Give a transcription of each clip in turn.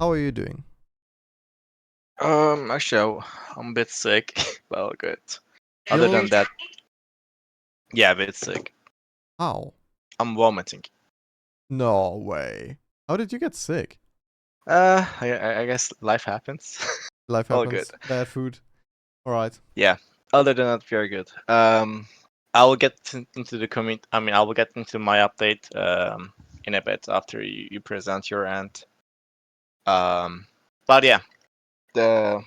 How are you doing? Actually, I'm a bit sick. Well, good. Other Ill? than that, yeah, a bit sick. How? I'm vomiting. No way. How did you get sick? I guess life happens. Life All good. happens. Bad food. Alright. Yeah. Other than that, very good. I will get into the comment. I mean, I will get into my update in a bit after you present your end. But yeah,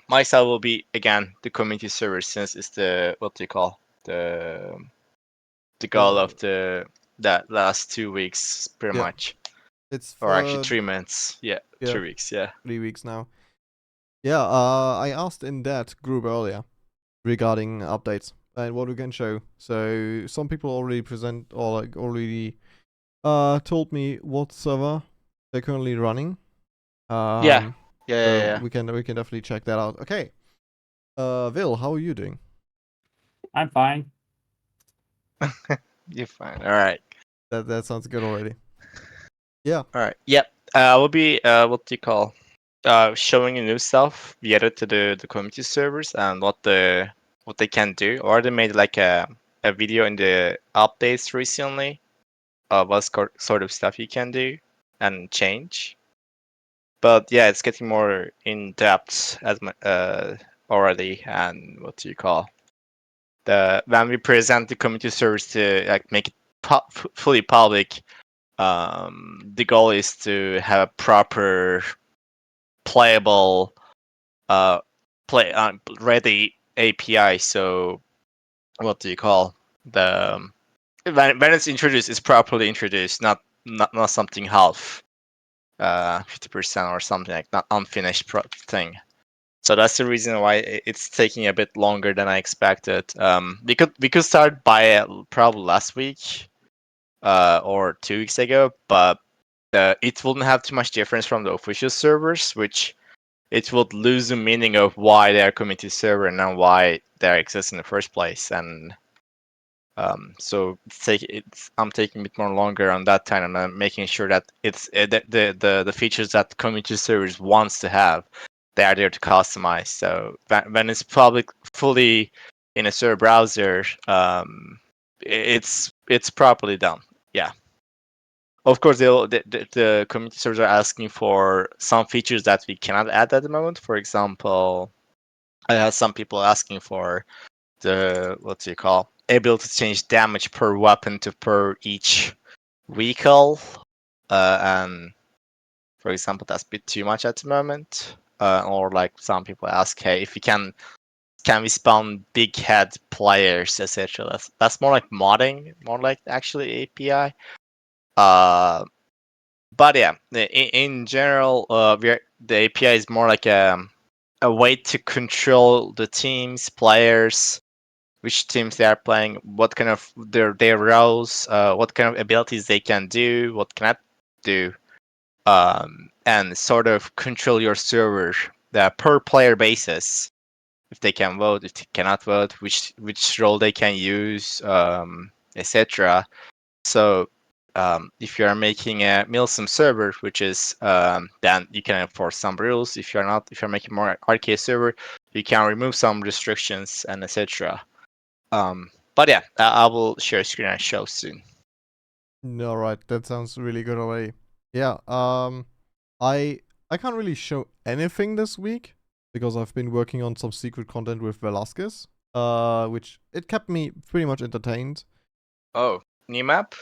my side will be again the community server since it's the what do you call the goal of that last 2 weeks pretty Yeah. much, It's or actually for 3 months. Yeah, yeah, 3 weeks. Yeah. 3 weeks now. Yeah, I asked in that group earlier regarding updates and what we can show. So some people already present or like already told me what server they're currently running. Yeah. So Yeah. we can definitely check that out. Okay. Vil, how are you doing? I'm fine. You're fine. All right. That sounds good already. Yeah. All right. Yep. I will be what do you call showing you new stuff we added to the community servers and what they can do. Or they made like a video in the updates recently of what sort of stuff you can do and change. But yeah, it's getting more in depth as already. And what do you call when we present the community service to like make it fully public? The goal is to have a proper playable ready API. So what do you call the when it's introduced, it's properly introduced, not something half 50% or something like not unfinished thing. So that's the reason why it's taking a bit longer than I expected. We could start by probably last week or 2 weeks ago, but it wouldn't have too much difference from the official servers, which it would lose the meaning of why they're community server and then why they exist in the first place. And so I'm taking a bit more longer on that time, and I'm making sure that it's the features that community servers wants to have, they are there to customize. So when it's fully in a server browser, it's properly done. Yeah. Of course, the community servers are asking for some features that we cannot add at the moment. For example, I have some people asking for the what do you call able to change damage per weapon to per each vehicle, and for example, that's a bit too much at the moment. Or like some people ask, hey, if we can we spawn big head players, etc. That's more like modding, more like actually API. But yeah, in general, the API is more like a way to control the teams, players, which teams they are playing, what kind of their roles, what kind of abilities they can do, what cannot do, and sort of control your server per player basis. If they can vote, if they cannot vote, which role they can use, etc. So if you are making a Milsim server, which is then you can enforce some rules. If you're making more arcade server, you can remove some restrictions and etc. But yeah, I will share screen and show soon. All right, that sounds really good already. Yeah. I can't really show anything this week because I've been working on some secret content with Velasquez. Which it kept me pretty much entertained. Oh, new map?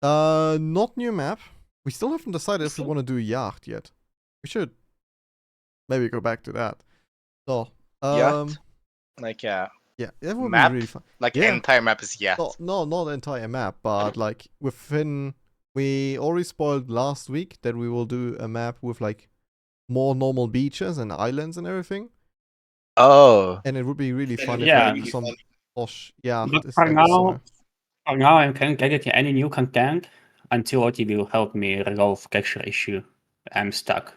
Not new map. We still haven't decided if we want to do Yacht yet. We should maybe go back to that. So, Yacht? Like yeah, that would map? be really fun. Like Yeah. entire map is yacht. No, not the entire map, but like within. We already spoiled last week that we will do a map with like more normal beaches and islands and everything. Oh. And it would be really fun if Yeah. like some posh yacht But is for like now, somewhere. I can't get any new content until OT will help me resolve cache issue. I'm stuck.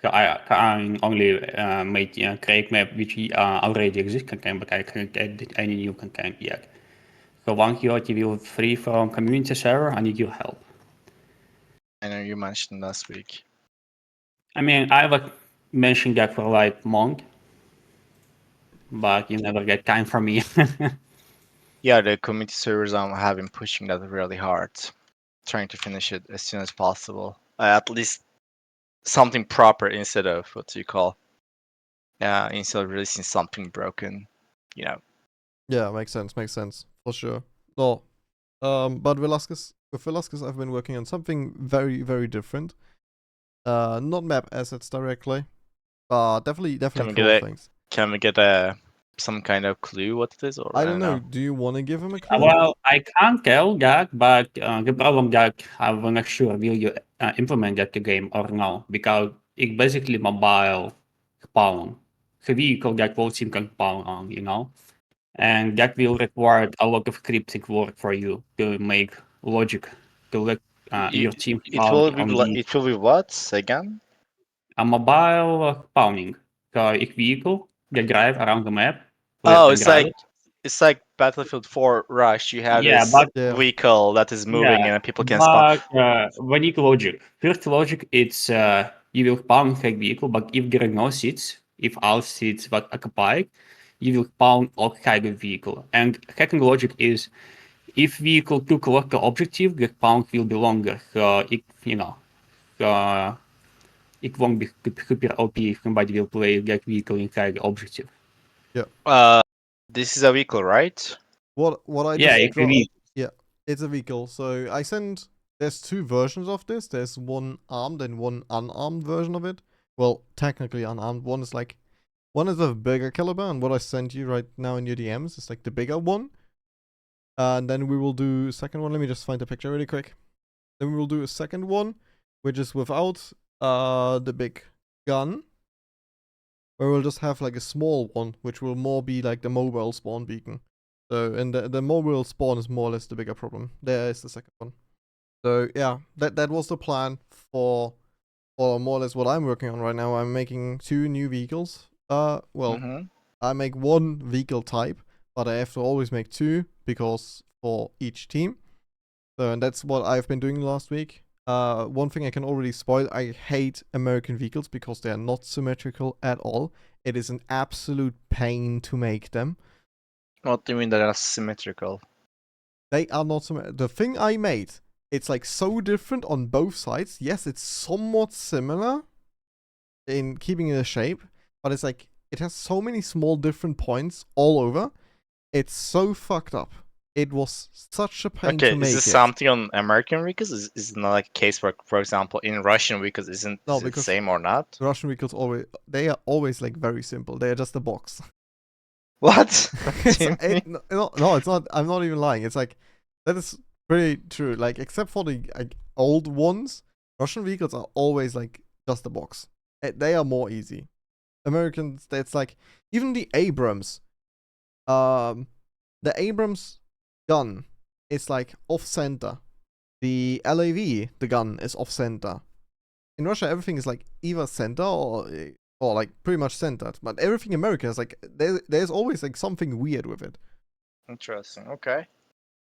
So I can only create map which already exist content, but I can't get any new content yet. So once OT will free from community server, I need your help. I know you mentioned last week. I mean, I have mentioned that for like month, but you never get time from me. Yeah, the community servers have been pushing that really hard, trying to finish it as soon as possible. At least something proper instead of what do you call? Instead of releasing something broken. You know. Yeah, makes sense, for sure. No, but with Velasquez, I've been working on something very, very different. Not map assets directly, but definitely Can we cool get things. some kind of clue what it is, or I I don't don't know. know. Do you want to give him a clue? Well, I can't tell that, but the problem that I'm not sure will you implement that the game or no, because it's basically mobile spawn, the vehicle that both team can spawn on, and that will require a lot of cryptic work for you to make logic to let It, your team it spawn will be on the it will be what again? a mobile spawning. So a vehicle that drive around the map, player Oh, can drive it. it's like Battlefield 4 Rush. You have Yeah, this but Yeah, vehicle that is moving yeah, and people can spawn. but we need logic. First logic, it's you will spawn fake vehicle, but if there are no seats, if all seats were occupied, you will spawn all kind of vehicle. And second logic is if vehicle took local objective, the spawn will be longer. So uh, it won't be super OP if somebody will play that vehicle inside the objective. yeah. This is a vehicle, right? What I Yeah, just if you draw. need. Yeah, it's a vehicle. So I sent. There's two versions of this. There's one armed and one unarmed version of it. Well, technically unarmed. One is a bigger caliber, and what I sent you right now in your DMs is like the bigger one. And then we will do second one. Let me just find the picture really quick. Then we will do a second one, which is without the big gun, where we'll just have like a small one, which will more be like the mobile spawn beacon. So, and the mobile spawn is more or less the bigger problem. There is the second one. So yeah, that was the plan for more or less what I'm working on right now. I'm making two new vehicles. Well, Mm-hmm. I make one vehicle type, but I have to always make two because for each team. So, and that's what I've been doing last week. One thing I can already spoil, I hate American vehicles because they are not symmetrical at all. It is an absolute pain to make them. What do you mean that are symmetrical? They are not the thing I made. It's like so different on both sides. Yes, it's somewhat similar in keeping the shape, but it's like it has so many small different points all over. It's so fucked up. It was such a pain Okay, to is this make it. something on American vehicles? Is it not like a case for example, in Russian vehicles, is No, it the because same or not? Russian vehicles they are always like very simple. They are just a box. What? What do you mean? No, it's not. I'm not even lying. It's like that is pretty true. Like except for the like, old ones, Russian vehicles are always like just a box. They are more easy. Americans, it's like even the Abrams. The Abrams gun is like off center. The LAV, the gun is off center. In Russia, everything is like either center or like pretty much centered. But everything in America is like there's always like something weird with it. Interesting. Okay.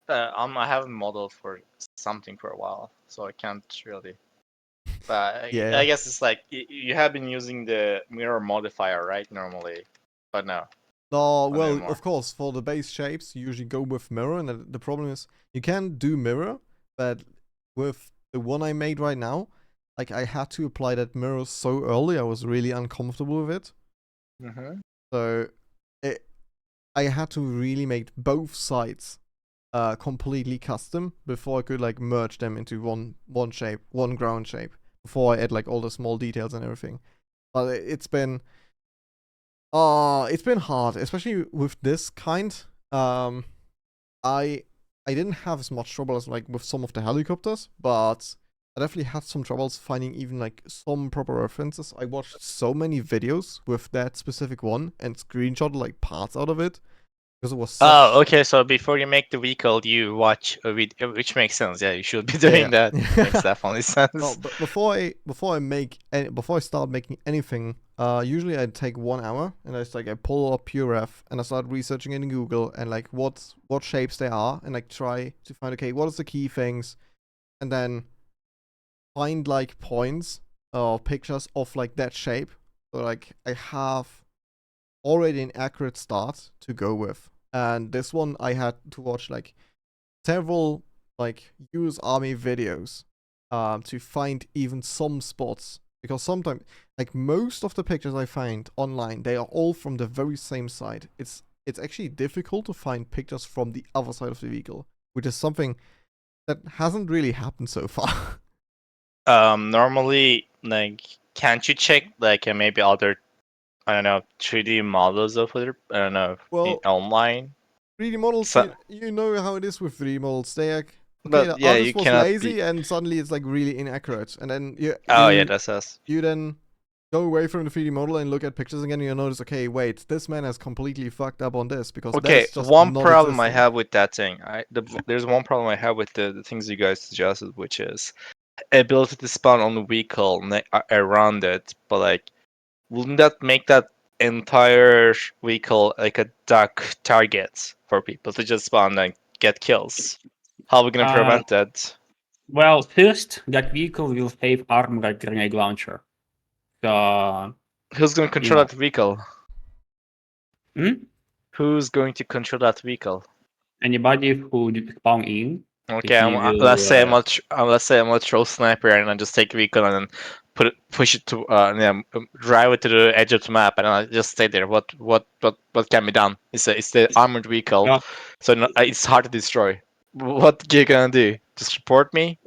I haven't modeled for something for a while, so I can't really. But Yeah. I guess it's like you have been using the mirror modifier, right? Normally, but no, No, not well, anymore. of course, for the base shapes, you usually go with mirror, and the problem is you can do mirror, but with the one I made right now, like I had to apply that mirror so early, I was really uncomfortable with it. Mm-hmm. So it, I had to really make both sides completely custom before I could like merge them into one shape, one ground shape, before I add like all the small details and everything. But it's been hard, especially with this kind. I I didn't have as much trouble as like with some of the helicopters, but I definitely had some troubles finding even like some proper references. I watched so many videos with that specific one and screenshot like parts out of it because it was Oh, such. okay. So before you make the vehicle, you watch a video, which makes sense. Yeah, you should be Yeah, doing that. Makes yeah. definitely No, sense. but before I start making anything, usually I take 1 hour and I just like I pull up PureRef and I start researching it in Google and like what shapes they are and like try to find okay what is the key things and then find like points or pictures of like that shape So like I have already an accurate start to go with. And this one I had to watch like several like US Army videos to find even some spots. Because sometimes like most of the pictures I find online, they are all from the very same side. It's actually difficult to find pictures from the other side of the vehicle, which is something that hasn't really happened so far. Normally, like, can't you check like maybe other, I don't know, 3D models of it? I don't know, Well, online. 3D models, So, you know how it is with 3D models. They are okay. but The yeah, you artist was cannot lazy, be. and suddenly it's like really inaccurate. And then Oh yeah, that's us. you then go away from the 3D model and look at pictures again. And you notice, okay, wait, this man has completely fucked up on this because Okay, that's just one not problem I existing. have with that thing. There's one problem I have with the things you guys suggested, which is ability to spawn on the vehicle around it. But like, wouldn't that make that entire vehicle like a duck target for people to just spawn and get kills? How are we gonna Uh, prevent that? well, first, that vehicle will have armored grenade launcher. So, Who's gonna you control know. that vehicle? Hmm? Who's going to control that vehicle? Anybody who did spawn in, Okay, he let's will. say let's say I'm a troll sniper and I just take a vehicle and then push it to drive it to the edge of the map and I just stay there. What can be done? It's the armored vehicle, Uh, so it's hard to destroy. What you gonna do? Just report me?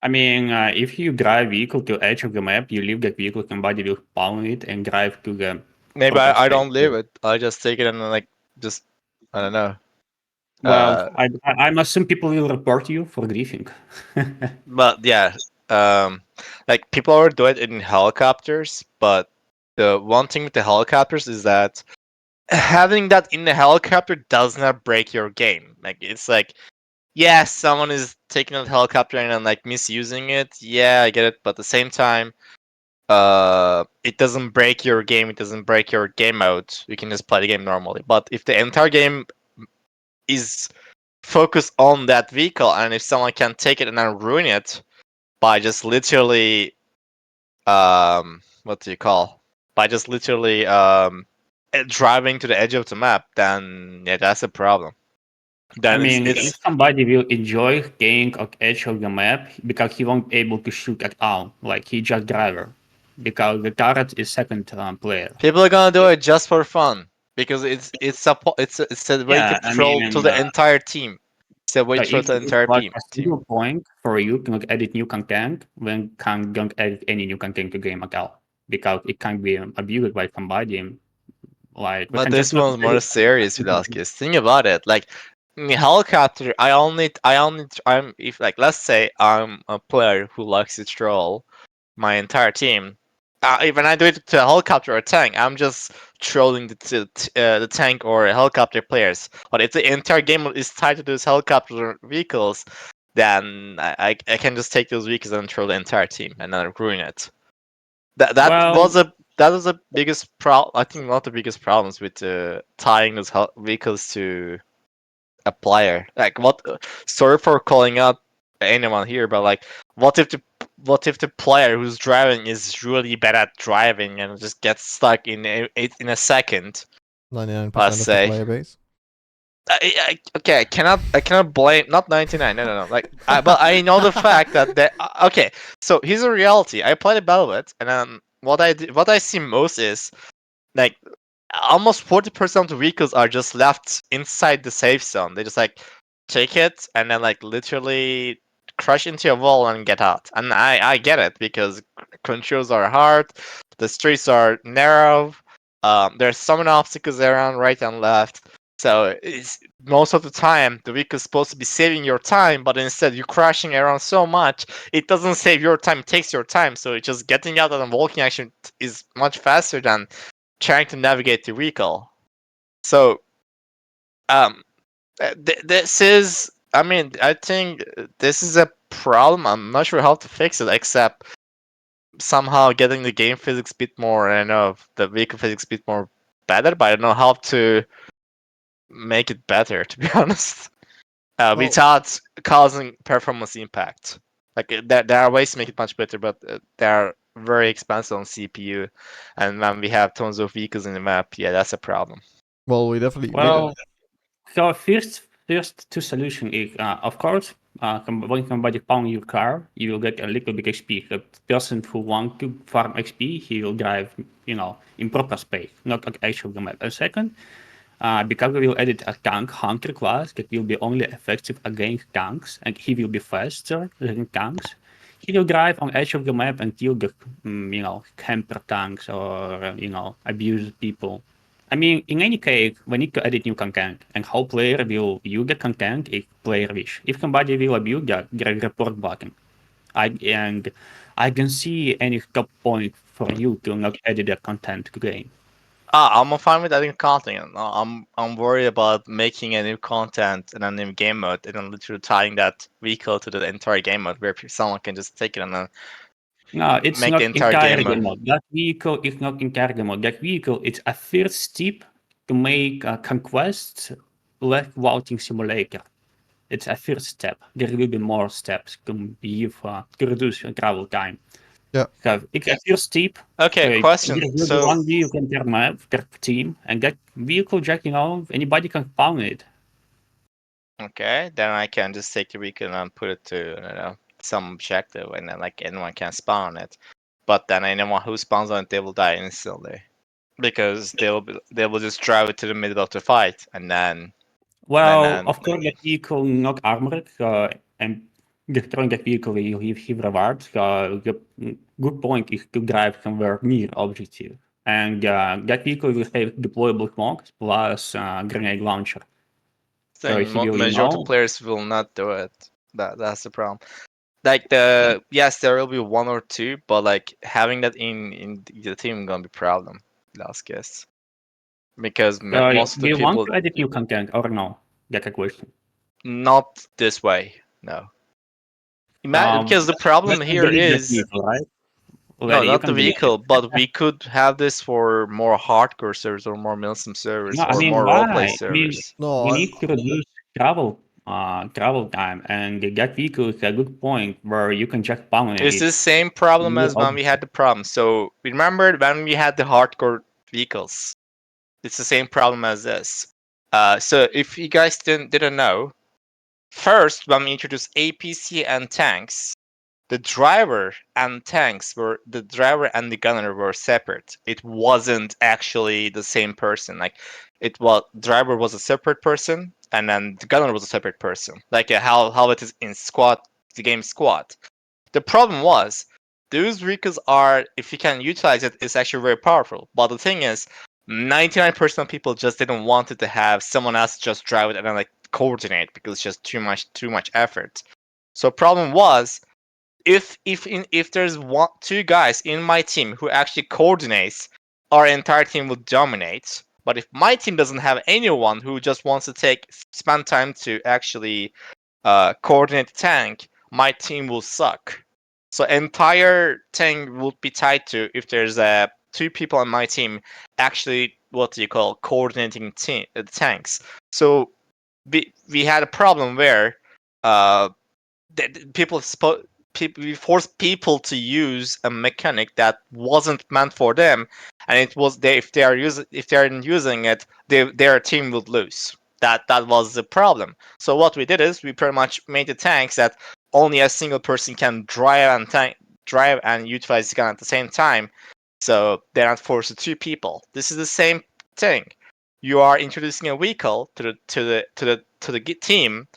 I mean, if you drive vehicle to edge of the map, you leave that vehicle, somebody will spawn it and drive to the Maybe proper I space. don't leave it. I just take it and then, like, just I don't know. Well, Uh, I'm assuming people will report you for griefing. but yeah, like people are doing it in helicopters, but the one thing with the helicopters is that having that in the helicopter does not break your game. Like, it's like, yeah, someone is taking a helicopter and like misusing it. Yeah, I get it, but at the same time, it doesn't break your game. It doesn't break your game mode. You can just play the game normally. But if the entire game is focused on that vehicle, and if someone can take it and then ruin it by just literally, what do you call? By just literally driving to the edge of the map, then yeah, that's a problem. I Then mean, if it's somebody will enjoy staying at edge of the map because he won't be able to shoot at all, like he just driver, because the turret is second player. people are gonna do it just for fun because it's a way to Yeah, I troll to mean, the entire team. It's a way so to troll if the it entire was team. a single point for you to not edit new content, then don't edit any new content to game at all because it can be abused by somebody. Like we But can this just not one's more edit. serious, Velasquez. Think about it. Like, in the helicopter, I'm if like let's say I'm a player who likes to troll my entire team. When I do it to a helicopter or a tank, I'm just trolling the tank or helicopter players. But if the entire game is tied to those helicopter vehicles, then I can just take those vehicles and troll the entire team and then ruin it. Well, That was the biggest problem. I think one of the biggest problems with tying those vehicles to a player. Like, what? Sorry for calling out anyone here, but like, what if the player who's driving is really bad at driving and just gets stuck in a second? 99% Let's of the say. player base. Okay, I cannot blame, not 99. No. Like, but I know the fact that okay. So here's a reality. I played a BattleBit, and what I see most is like almost 40% of the vehicles are just left inside the safe zone. They just like take it and then like literally crash into a wall and get out. And I get it because controls are hard, the streets are narrow, there's so many obstacles around right and left. So it's most of the time the vehicle is supposed to be saving your time, but instead you're crashing around so much it doesn't save your time. It takes your time. So it's just getting out and walking action is much faster than trying to navigate the vehicle. So, um, this is, I mean, I think this is a problem. I'm not sure how to fix it, except somehow getting the game physics bit more, I know, the vehicle physics bit more better, but I don't know how to make it better, to be honest, Well, without causing performance impact. Like, there are ways to make it much better, but there are very expensive on CPU, and when we have tons of vehicles in the map, yeah, that's a problem. Well, we definitely. Well, so first two solution is of course when somebody found your car, you will get a little bit XP. The person who want to farm XP, he will drive, in proper space, not at actual the map. And second, because we will edit a tank hunter class that will be only effective against tanks, and he will be faster than tanks. He will drive on edge of the map until the camper tanks or abuse people. I mean, in any case, we need to edit new content, and how player will use the content if player wish. If somebody will abuse that, there is a report button. I can see any top point for you to not edit the content to game. I'm fine with adding content. I'm worried about making a new content and a new game mode, and then literally tying that vehicle to the entire game mode, where someone can just take it and then No, it's make not the entire game mode. mode. That vehicle is not entire game mode. That vehicle is a first step to make conquest less routing simulator. It's a first step. There will be more steps to reduce travel time. Yeah. So it's a first step. Okay, question. There will be one vehicle per map, per team, and that vehicle, anybody can spawn it. Okay, then I can just take the vehicle and put it to some objective, and then like anyone can spawn it. But then anyone who spawns on it, they will die instantly, because they will just drive it to the middle of the fight, and then. Well, of course, that vehicle not armored, and destroying that vehicle will give rewards. The good point is to drive somewhere near objective, and that vehicle will have deployable smokes plus grenade launcher. So if you Majority of players will not do it. That's the problem. Like yes, there will be one or two, but like having that in the team gonna be a problem. Last guess. Because most of the do you people want to edit new content or no? That's a question. not this way. No. Because the problem here is vehicle, right? no, not the vehicle, but we could have this for more hardcore servers or more milsim servers No, I or mean, more why? roleplay servers. We need to reduce travel time, and that vehicle is a good point where you can just spawn it. It's the same problem as when we had the problem. So remember when we had the hardcore vehicles? It's the same problem as this. So if you guys didn't know, first when we introduced APC and tanks, the driver and the gunner were separate. It wasn't actually the same person. Like driver was a separate person, and then the gunner was a separate person. Like how it is in the game Squad. The problem was those vehicles are, if you can utilize it, it's actually very powerful. But the thing is, 99% of people just didn't want it to have someone else just drive it and then like coordinate, because it's just too much effort. So problem was, if there's two guys in my team who actually coordinates, our entire team will dominate. But if my team doesn't have anyone who just wants to spend time to actually coordinate the tank, my team will suck. So entire thing will be tied to if there's two people on my team actually coordinating the tanks. So we had a problem where we forced people to use a mechanic that wasn't meant for them, and if they aren't using it, their team would lose. That was the problem. So what we did is we pretty much made the tanks that only a single person can drive and utilize the gun at the same time. So they're not forced to two people. This is the same thing. You are introducing a vehicle to the team,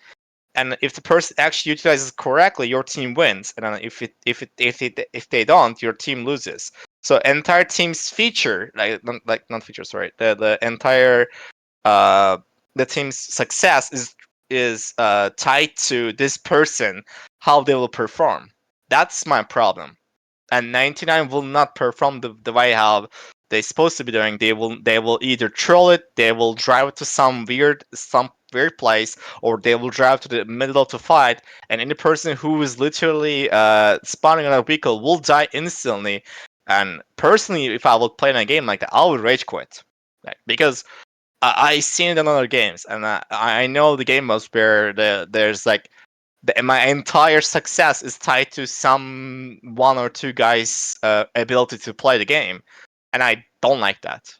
and if the person actually utilizes correctly, your team wins. And then if they don't, your team loses. So entire team's feature, not feature, sorry, the entire the team's success is tied to this person, how they will perform. That's my problem. And 99 will not perform the way how they're supposed to be doing. They will either troll it, they will drive it to some weird place, or they will drive to the middle of the fight, and any person who is literally spawning on a vehicle will die instantly. And personally, if I would play in a game like that, I would rage quit, because I seen it in other games, and I know the game modes where there's like my entire success is tied to some one or two guys' ability to play the game, and I don't like that.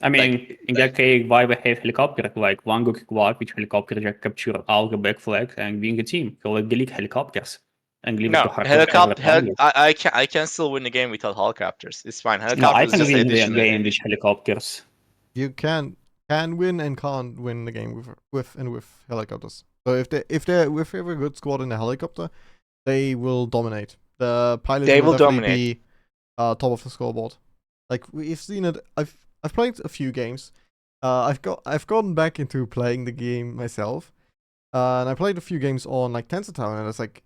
I mean, Like, in that case, why we have helicopter? Like one good squad, which helicopter just capture all the back flags and win the team. So like delete helicopters and leave it to no, hackers over I can still win the game without helicopters. It's fine. No, I Helicopters can just win the additional. game with helicopters. You can win and can't win the game with helicopters. So if they're with a good squad in a helicopter, they will dominate. The pilots They will will definitely dominate. be top of the scoreboard. Like we've seen it. I've played a few games. I've gotten back into playing the game myself, and I played a few games on like Tensor Town, and it's like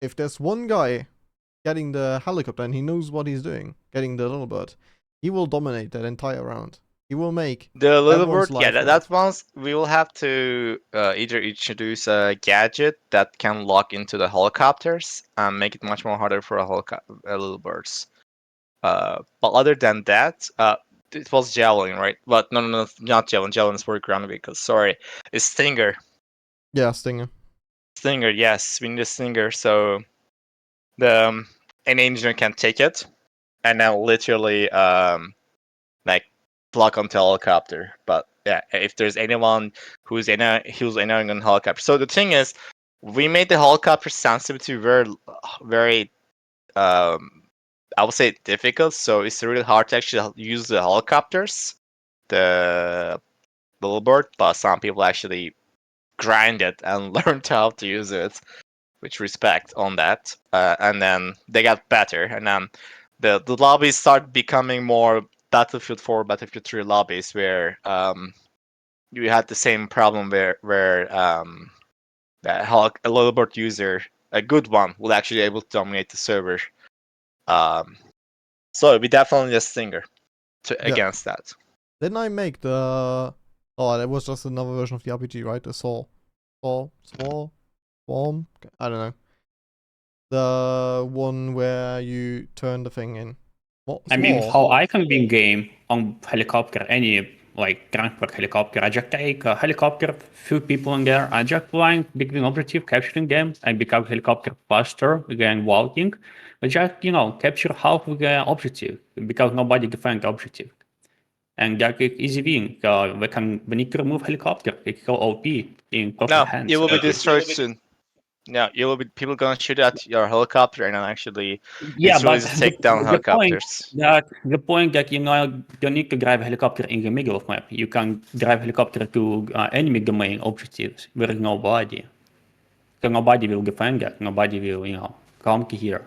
if there's one guy getting the helicopter and he knows what he's doing, getting the little bird, he will dominate that entire round. He will make The little everyone's bird, yeah, life hard. that once we will have to either introduce a gadget that can lock into the helicopters and make it much more harder for little birds. But other than that, it was javelin, right? But no, not javelin. Javelin is for ground vehicles. Sorry, it's stinger. Yeah, Stinger. Stinger, yes, we need a stinger. So the an engineer can take it and now literally like block onto helicopter. But yeah, if there's anyone who's annoying on helicopter. So the thing is, we made the helicopter sensitivity very I would say difficult. So it's really hard to actually use the helicopters, the little bird. But some people actually grind it and learned how to use it, which respect on that. And then they got better, and then the lobbies start becoming more Battlefield 4, Battlefield 3 lobbies where you had the same problem where a little bird user, a good one, will actually be able to dominate the server. So we definitely a stinger against that. Didn't I make the? Oh, that was just another version of the RPG, right? The Swarm. I don't know. The one where you turn the thing in. I mean, Small. how I can win game on helicopter, any like transport helicopter, I just take a helicopter, few people in there, I just flying between objective, capturing them, and become helicopter faster than walking. But just, capture half of the objective because nobody defend the objective. And that is easy win. We need to remove helicopter. It's so OP in proper No, hands. it will be destroyed soon. No, you will be people gonna shoot at your helicopter and then actually Yeah, it's really but easy to take down helicopters. the point that you don't need to drive a helicopter in the middle of map. You can drive helicopter to enemy domain objectives where is nobody. So nobody will defend that. Nobody will come here.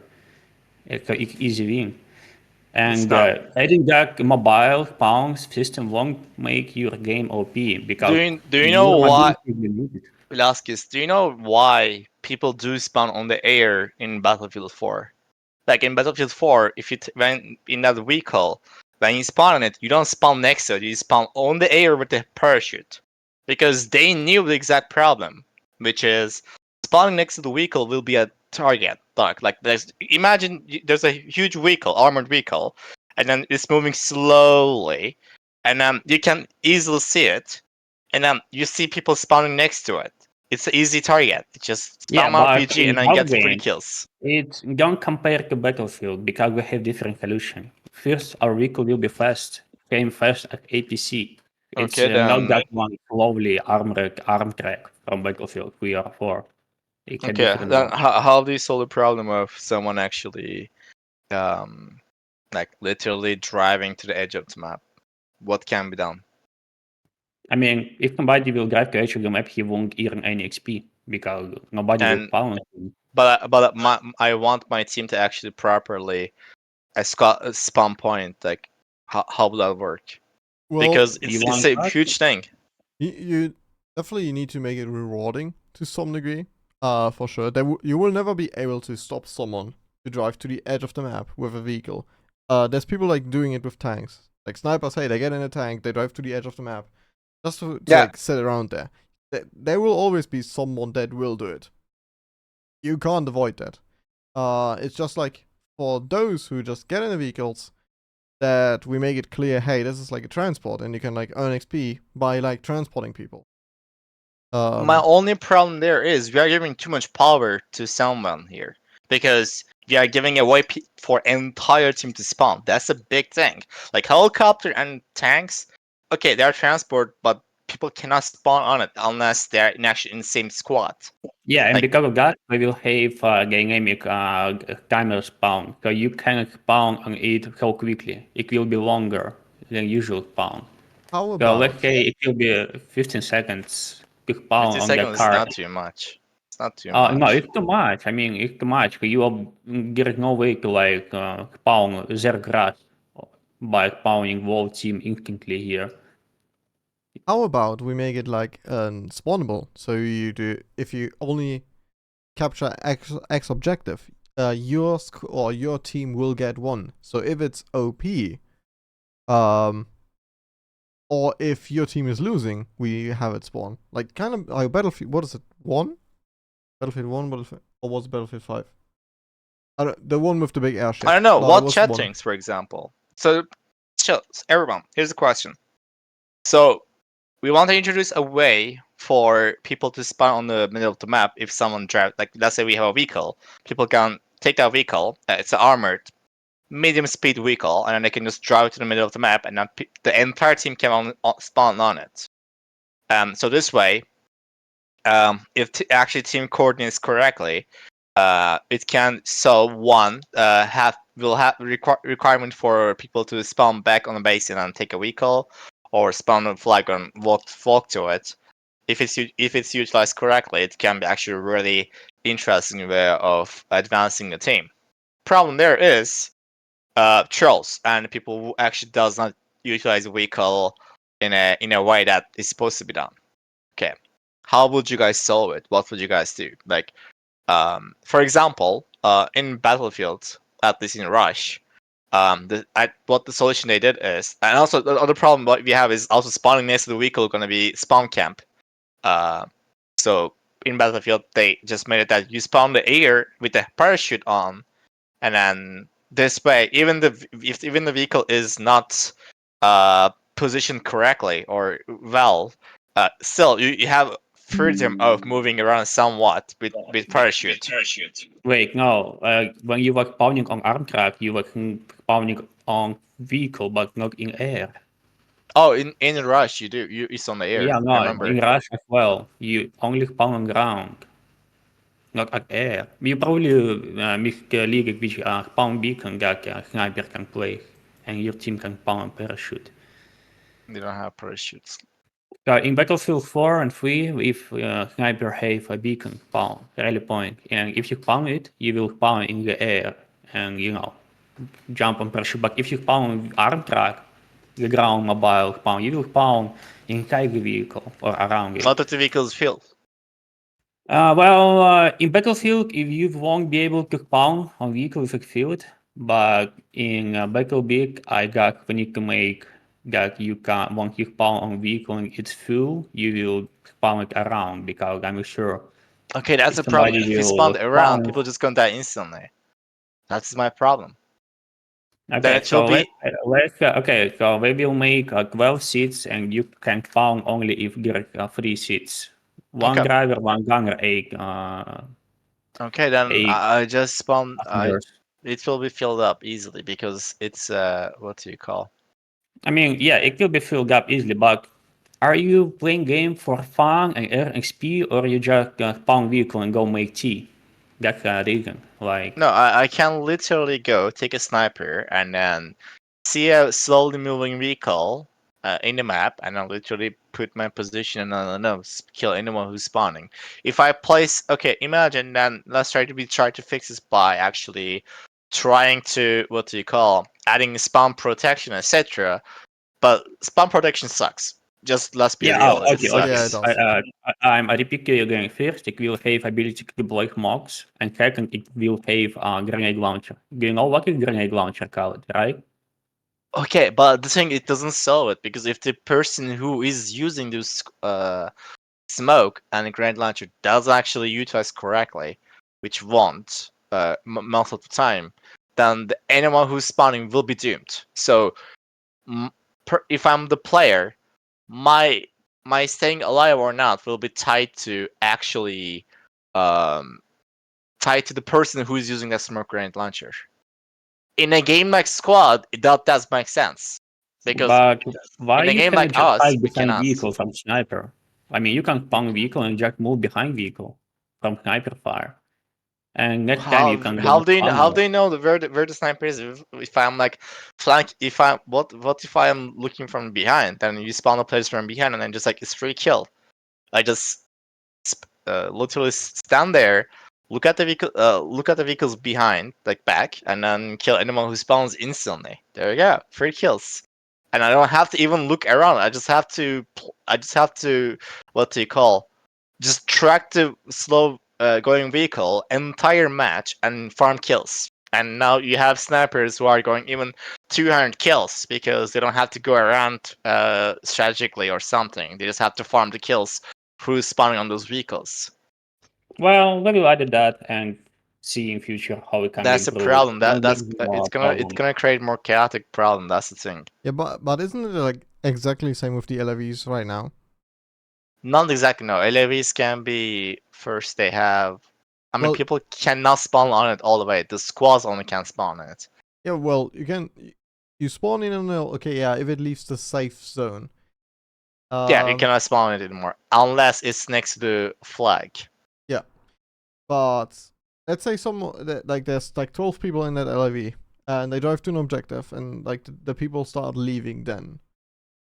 It's an easy win. It's And not. adding that mobile pawns system won't make your game OP because Do you know your why, mobility is limited. Velasquez? Do you know why people do spawn on the air in Battlefield 4? Like in Battlefield 4, if you when in that vehicle, when you spawn on it, you don't spawn next to it. You spawn on the air with the parachute, because they knew the exact problem, which is spawning next to the vehicle will be a target. Like there's a huge vehicle, armored vehicle, and then it's moving slowly, and you can easily see it, and you see people spawning next to it. It's an easy target. Just Yeah, spam but RPG in and then our get free game, kills. don't compare to Battlefield because we have different solution. First, our vehicle will be fast, came fast at APC. It's Okay, not then. that one slowly armored arm track from Battlefield 3 or 4. It's a Okay, different then one. how do you solve the problem of someone actually, um, like literally driving to the edge of the map? What can be done? I mean, if somebody will drive to edge of the map, he won't earn any XP because nobody will And pound him. I want my team to actually properly a spawn point. Like, how would that work? Well, Because You it's want a that? huge thing. you definitely need to make it rewarding to some degree. For sure. You will never be able to stop someone to drive to the edge of the map with a vehicle. There's people like doing it with tanks. Like snipers, hey, they get in a tank, they drive to the edge of the map, just to Yeah. like sit around there. There will always be someone that will do it. You can't avoid that. It's just like for those who just get in the vehicles, that we make it clear, hey, this is like a transport, and you can like earn XP by like transporting people. My only problem there is we are giving too much power to someone here because we are giving away for entire team to spawn. That's a big thing. Like helicopter and tanks, okay, they are transport, but people cannot spawn on it unless they're in the same squad. Yeah, and Like- because of that, we will have dynamic timer spawn. So you can spawn on it so quickly. It will be longer than usual spawn. How So about let's say it will be 15 seconds to spawn 50 on that seconds is card. not too much. It's not too much. No, it's too much. I mean, it's too much. There is no way to like spawn their grass by spawning whole team instantly here. how about we make it like spawnable? So you do if you only capture X objective, your team will get one. So if it's OP, or if your team is losing, we have it spawn. Like kind of Battlefield. What is it? 1? Battlefield 1, Battlefield, or was it Battlefield 5? I don't, the one with the big airship. I don't know. No, it What was chat 1. things, for example? So, everyone, here's the question. So, we want to introduce a way for people to spawn on the middle of the map if someone drives. Like, let's say we have a vehicle. People can take that vehicle. It's an armored, medium speed vehicle, and then they can just drive to the middle of the map, and then the entire team can spawn on it. So this way, if actually team coordinates correctly, it can will have requirement for people to spawn back on the base and then take a vehicle, or spawn a flag and walk to it. If it's utilized correctly, it can be actually a really interesting way of advancing the team. Problem there is trolls and people who actually does not utilize a vehicle in a way that is supposed to be done. Okay, how would you guys solve it? What would you guys do? Like, for example, in Battlefield, at least in Rush, what the solution they did is, and also the other problem what we have is also spawning next to the vehicle going to be spawn camp. So in Battlefield, they just made it that you spawn the air with the parachute on, and then this way, if even the vehicle is not positioned correctly or well, still you have freedom of moving around somewhat with parachute. Wait, no. When you were spawning on arm track, you were spawning on vehicle, but not in air. Oh, in Rush you do. It's on the air. Yeah, I no, remember. in Rush as well. You only spawn on ground, not at air. You probably missed the league which spawn beacon that sniper can play, and your team can spawn on parachute. They don't have parachutes. In Battlefield 4 and 3, if sniper have a beacon spawn, rally point, and if you spawn it, you will spawn in the air, and jump on parachute. But if you spawn on arm track, the ground mobile spawn, you will spawn inside the vehicle or around it. What if the vehicle's filled? In Battlefield, if you won't be able to spawn on vehicles at field, but in BattleBit, I got we need to make that you can once you spawn on vehicle and it's full, you will spawn it around because I'm sure. Okay, that's a problem. If you spawn around, people just gonna die instantly. That's my problem. Okay, so we will make 12 seats, and you can spawn only if there are 3 seats. One Okay. driver, one gunner, 8. Okay, then I just spawn. Passengers. It will be filled up easily because it's what do you call? I mean, yeah, it will be filled up easily, but are you playing game for fun and earn XP, or you just spawn vehicle and go make tea? That's the reason. Like, No, I can literally go take a sniper and then see a slowly moving vehicle in the map, and I'll literally put my position and I don't know, kill anyone who's spawning. If I place, okay, imagine then let's try to fix this by actually trying to what do you call adding spawn protection, etc. But spawn protection sucks. Just let's be yeah, real, it okay, sucks. Yeah, it does. I repeat you again. First, it will have ability to deploy mocks, and second, it will have a grenade launcher. Do you know what is grenade launcher called, right? Okay, but the thing it doesn't solve it because if the person who is using this smoke and the grenade launcher does actually utilize correctly, which won't most of the time, then anyone who's spawning will be doomed. So if I'm the player, my my staying alive or not will be tied to actually tied to the person who is using that smoke grenade launcher. In a game like Squad, that does make sense. Because But why in a you game cannot like just us, hide we behind cannot. vehicle from sniper? I mean, you can spawn vehicle and just move behind vehicle from sniper fire, and next time you can go How spawn. do you know where the sniper is? If I'm like flank, if I'm what if I'm looking from behind? Then you spawn the players from behind, and then just like it's free kill. I just literally stand there, look at the vehicles behind, like back, and then kill anyone who spawns instantly. There you go, 3 kills, and I don't have to even look around. I just have to, what do you call, just track the slow going vehicle entire match and farm kills. And now you have snipers who are going even 200 kills because they don't have to go around strategically or something. They just have to farm the kills through spawning on those vehicles. Well, we will add that and see in future how we can That's a improve it. problem. Don't That's make it more it's problem. gonna create more chaotic problem. That's the thing. Yeah, but isn't it like exactly the same with the LAVs right now? Not exactly. No, LAVs can be first. They have. I mean, Well, people cannot spawn on it all the way. The squads only can spawn on it. yeah, well, you spawn in on the okay, yeah, if it leaves the safe zone. Yeah, you cannot spawn it anymore unless it's next to the flag. Yeah, but let's say like there's like 12 people in that LAV, and they drive to an objective, and like the people start leaving then,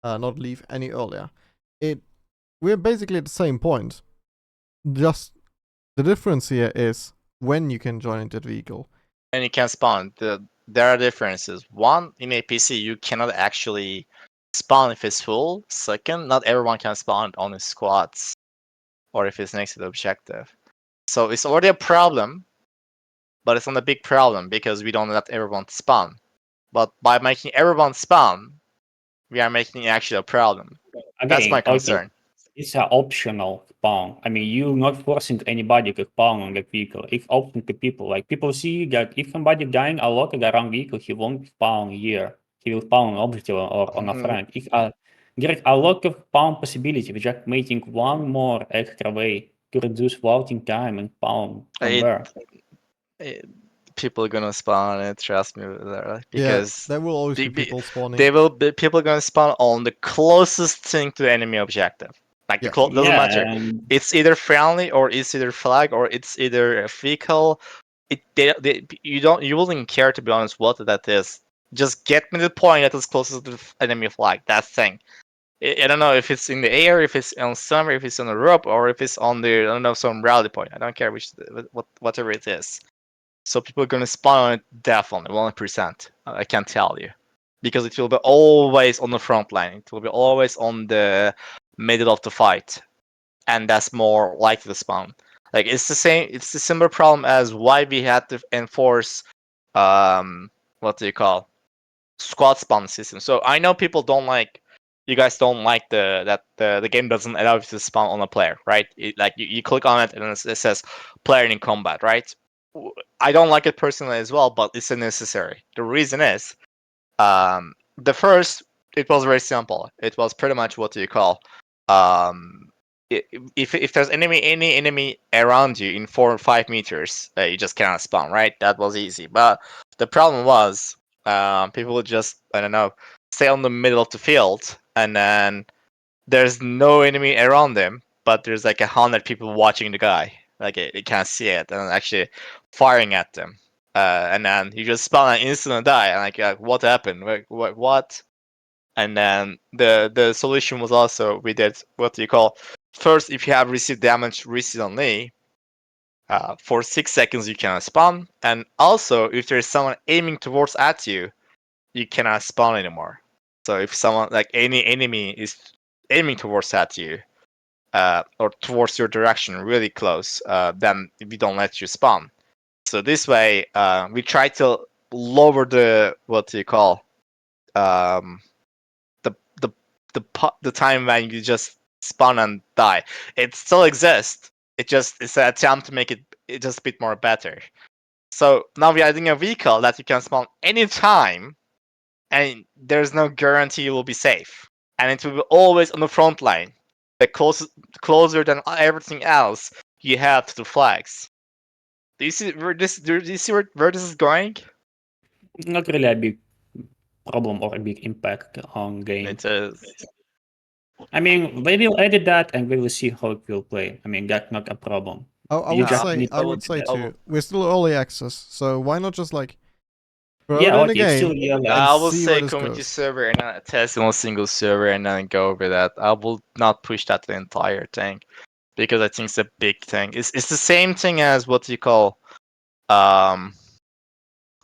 not leave any earlier. We're basically at the same point. Just the difference here is when you can join into the vehicle. And you can spawn. There are differences. One, in a PC, you cannot actually spawn if it's full. Second, not everyone can spawn on the squads or if it's next to the objective. So it's already a problem, but it's not a big problem because we don't let everyone spawn. But by making everyone spawn, we are making it actually a problem. That's my Again, okay, concern. it's an optional spawn. I mean, you're not forcing anybody to spawn on that vehicle. It's open to people. Like people see that if somebody dying a lot around vehicle, he won't spawn here. He will spawn on objective or on a friend. If there is a lot of spawn possibility, we're just making one more extra way to reduce floating time and spawn It, somewhere. People are gonna spawn it. Trust me, Yeah, because there will always be they, people spawning. they will be people gonna spawn on the closest thing to the enemy objective. Like Yeah. doesn't matter. And It's either friendly or it's either flag or it's either a vehicle. You wouldn't care, to be honest, what that is. Just get me the point that is closest to the enemy flag. That thing. I don't know if it's in the air, if it's on summer, if it's on the rope, or if it's on the, I don't know, some rally point. I don't care whatever it is. So people are gonna spawn on it definitely 100%. I can tell you, because it will be always on the front line. It will be always on the middle of the fight, and that's more likely to spawn. Like it's the same. It's the similar problem as why we had to enforce, what do you call, squad spawn system. So I know people don't like. You guys don't like the game doesn't allow you to spawn on a player, right? Like you click on it and it says player in combat, right? I don't like it personally as well, but it's a necessary. The reason is, the first, it was very simple. It was pretty much, what do you call, um, if there's any enemy around you in 4 or 5 meters, you just cannot spawn, right? That was easy. But the problem was, people would just, I don't know, stay on the middle of the field, and then there's no enemy around them, but there's like 100 people watching the guy. Like you can't see it, and actually firing at them. And then you just spawn and instantly die. And like what happened? What? And then the solution was also, we did, what do you call? First, if you have received damage recently, for 6 seconds you cannot spawn, and also if there's someone aiming towards at you, you cannot spawn anymore. So if someone, like any enemy is aiming towards at you, or towards your direction really close, then we don't let you spawn. So this way, we try to lower the, what do you call, um, the the the time when you just spawn and die. It still exists. It's an attempt to make it just a bit more better. So now we're adding a vehicle that you can spawn anytime, and there's no guarantee you will be safe. And it will be always on the front line. like closer than everything else you have to the flags. Do you see where this is going? Not really a big problem or a big impact on game. It is. I mean, we will edit that and we will see how it will play. I mean, that's not a problem. I You would just say need I to would edit say that. too. We're still early access, so why not just like throw Yeah, it in a okay, it's still game real life. and I will see where say this community goes? server and not test on a single server and then go over that. I will not push that the entire thing because I think it's a big thing. It's the same thing as what you call um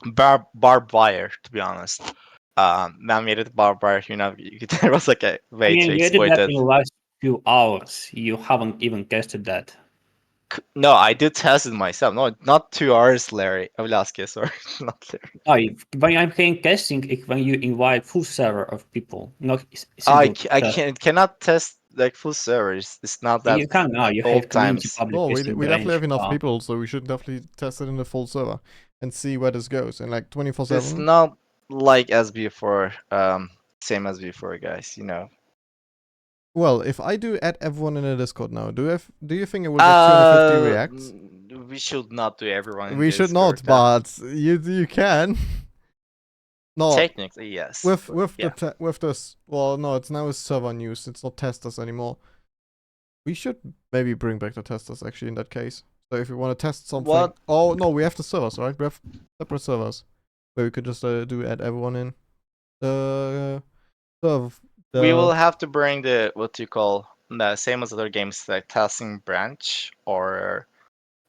barbed wire, to be honest. Man-made barbed wire, there was like a I way to mean, we did exploit that it. in the last few hours. You haven't even tested that. No, I did test it myself. No, not 2 hours, Larry. Velasquez, sorry, not Larry. When I'm saying testing, it's when you invite full server of people, not I, single ca- I server. cannot test like full servers. It's not that You can now. You have old community times. public No, we testing we definitely range. have enough people, so we should definitely test it in the full server and see where this goes. And like It's 24/7. not like as before, same as before, guys. Well, if I do add everyone in the Discord now, do you think it will get 250 reacts? We should not do everyone in We should Discord. not, but you can. No, Technically, yes. with but with yeah. with this. Well, no, it's now a server news. It's not testers anymore. We should maybe bring back the testers actually in that case. So if you want to test something, What? oh no, we have the servers, right? We have separate servers where we could just add everyone in. The serve. We will The have to bring the what you call the same as other games like testing branch or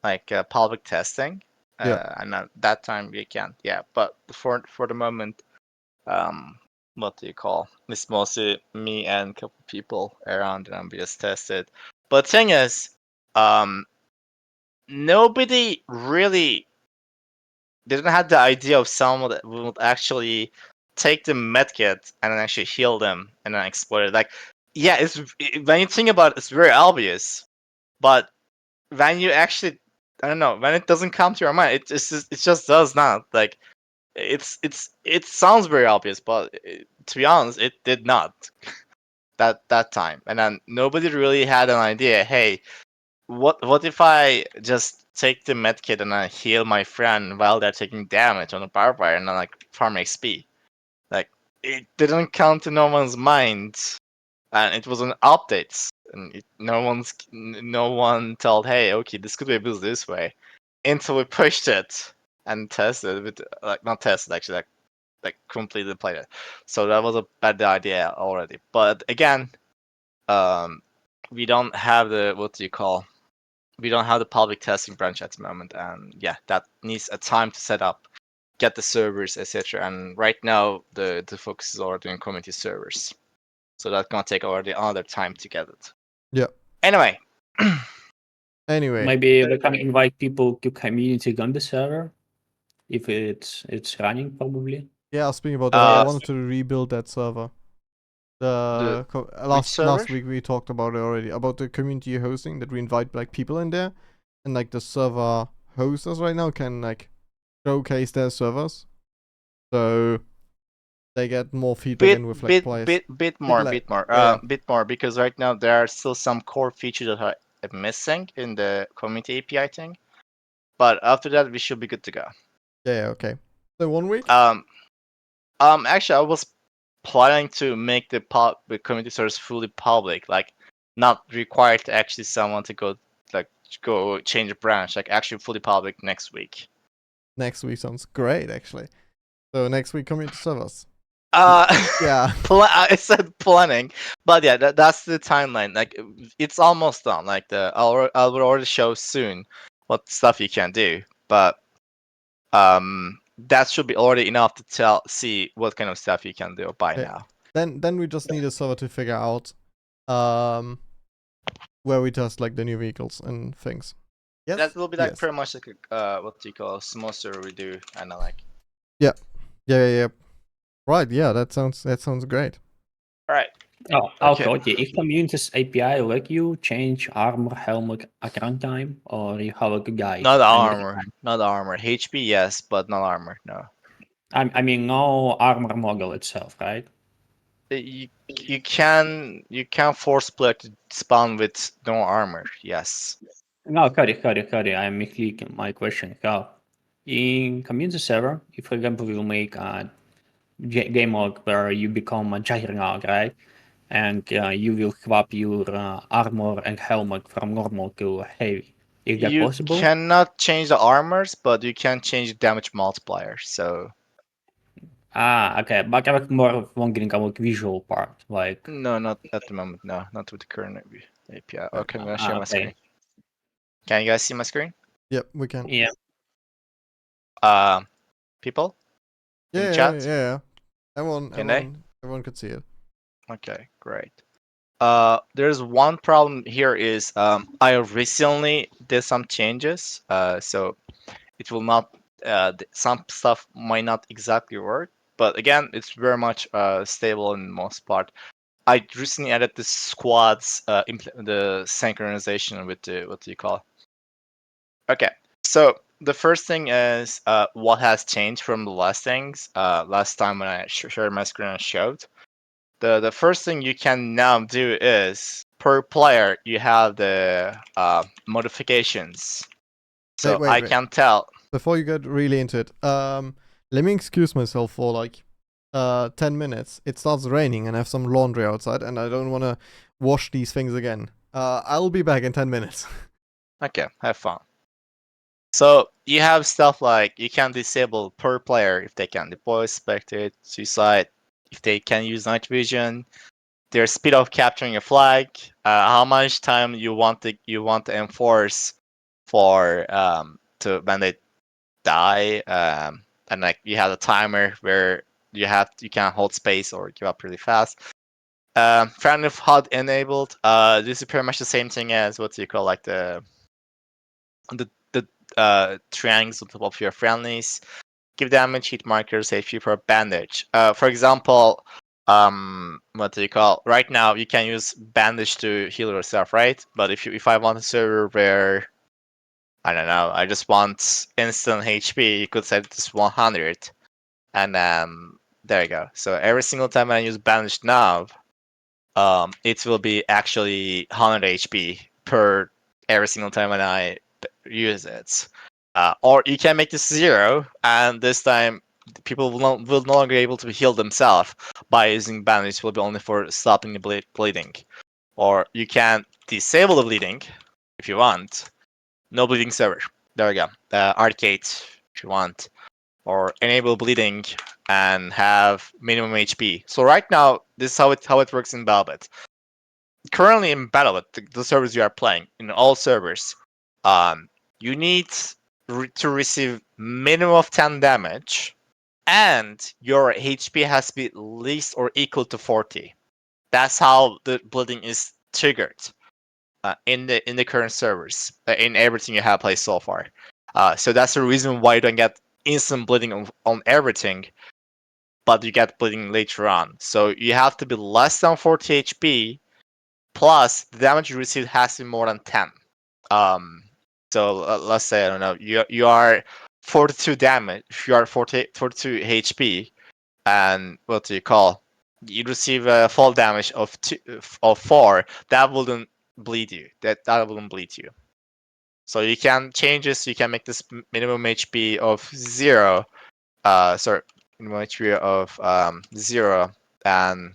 like public testing. Yeah. And at that time we can, yeah. But for the moment, what do you call? It's mostly me and a couple people around, and we just test it. But thing is, nobody really didn't have the idea of someone that would actually take the medkit and then actually heal them and then exploit it. Like, yeah, when you think about it, it's very obvious. But when you actually, I don't know, when it doesn't come to your mind, it just does not. Like, it sounds very obvious, but to be honest, it did not that time. And then nobody really had an idea. Hey, what if I just take the medkit and I heal my friend while they're taking damage on a barbed wire and then like farm XP? Like it didn't come to no one's mind, and it was an updates, and no one told, hey, okay, this could be built this way, until we pushed it and tested with like not tested actually like completely played it. So that was a bad idea already. But again, um, we don't have the what do you call we don't have the public testing branch at the moment, and yeah, that needs a time to set up, get the servers, etc. And right now, the focus is already on community servers, so that's gonna take already another time to get it. Yeah. Anyway, Anyway, Maybe we can invite people to community on the server if it's running probably. yeah. Speaking about that, I uh, wanted to rebuild that server. the which Last server? week we talked about it already about the community hosting that we invite like people in there, and like the server hosters right now can like showcase their servers, so they get more feedback in with like players. Bit more, like- bit yeah. bit more, because right now there are still some core features that are missing in the community API thing. But after that, we should be good to go. Yeah. Okay. So 1 week. Actually, I was planning to make the community service fully public, like not required to actually someone to go change a branch, like actually fully public next week. Next week sounds great actually. So next week community servers. Uh, Yeah. I said planning, but yeah, that's the timeline. Like it's almost done. Like I will already show soon what stuff you can do, but that should be already enough to see what kind of stuff you can do by Okay. now. Then we just need a server to figure out where we test like the new vehicles and things. Yes. That will be like yes. pretty much like a what do you call a small server we do, and like. Yeah. Right. Yeah. That sounds great. All right. Oh, Okay. okay. If community's API let you change armor, helmet at runtime, or you have a guide? Not and armor. Not armor. HP, yes, but not armor. No. I mean, no armor model itself, right? You can force player to spawn with no armor. Yes. No, Cody, I'm clicking my question. In community server, if for example you make a game mode where you become a juggernaut, right? And you will swap your armor and helmet from normal to heavy. Is that You possible? cannot change the armors, but you can change the damage multiplier. So Okay, but I was more wondering about visual part, like, no, not at the moment. No, not with the current API. Okay, I'm gonna share my okay, screen. Can you guys see my screen? Yep, we can. yeah. Uh, people in Yeah, the yeah, chat, yeah, yeah. can they? Everyone could see it. Okay, great. There's one problem here is I recently did some changes. So it will not. Some stuff might not exactly work, but again, it's very much stable in most part. I recently added the squads, the synchronization with the what do you call? Okay, so the first thing is what has changed from the last things. Last time when I shared my screen and showed. The first thing you can now do is per player you have the modifications. So I Wait. can tell. Before you get really into it, let me excuse myself for like 10 minutes. It starts raining and I have some laundry outside and I don't want to wash these things again. I'll be back in 10 minutes. Okay, have fun. So you have stuff like you can disable per player if they can deploy, spectate, suicide, if they can use night vision, their speed of capturing a flag, how much time you want to enforce for to when they die, and like you have a timer where you can hold space or give up really fast. Friendly HUD enabled. This is pretty much the same thing as what you call like the triangles on top of your friendlies. Give damage, hit markers, HP for bandage. For example, what do you call? Right now, you can use bandage to heal yourself, right? But if I want a server where I don't know, I just want instant HP, you could set it to 100, and there you go. So every single time I use bandage now, it will be actually 100 HP per every single time when I use it. Or you can make this 0, and this time people will no longer be able to heal themselves by using bandage. It will be only for stopping the bleeding. Or you can disable the bleeding if you want. No bleeding server. There we go. Arcade if you want. Or enable bleeding and have minimum HP. So right now, this is how it works in BattleBit. Currently in BattleBit, the servers you are playing, in all servers, you need to receive minimum of 10 damage, and your HP has to be least or equal to 40. That's how the bleeding is triggered in the current servers, in everything you have played so far. So that's the reason why you don't get instant bleeding on everything, but you get bleeding later on. So you have to be less than 40 HP, plus the damage you receive has to be more than 10. Um, so let's say I don't know, you are 42 damage. If you are 42 HP, and what do you call? You receive a fall damage of 4. That wouldn't bleed you. That wouldn't bleed you. So you can change this. You can make this minimum HP of 0. Sorry, minimum HP of 0 and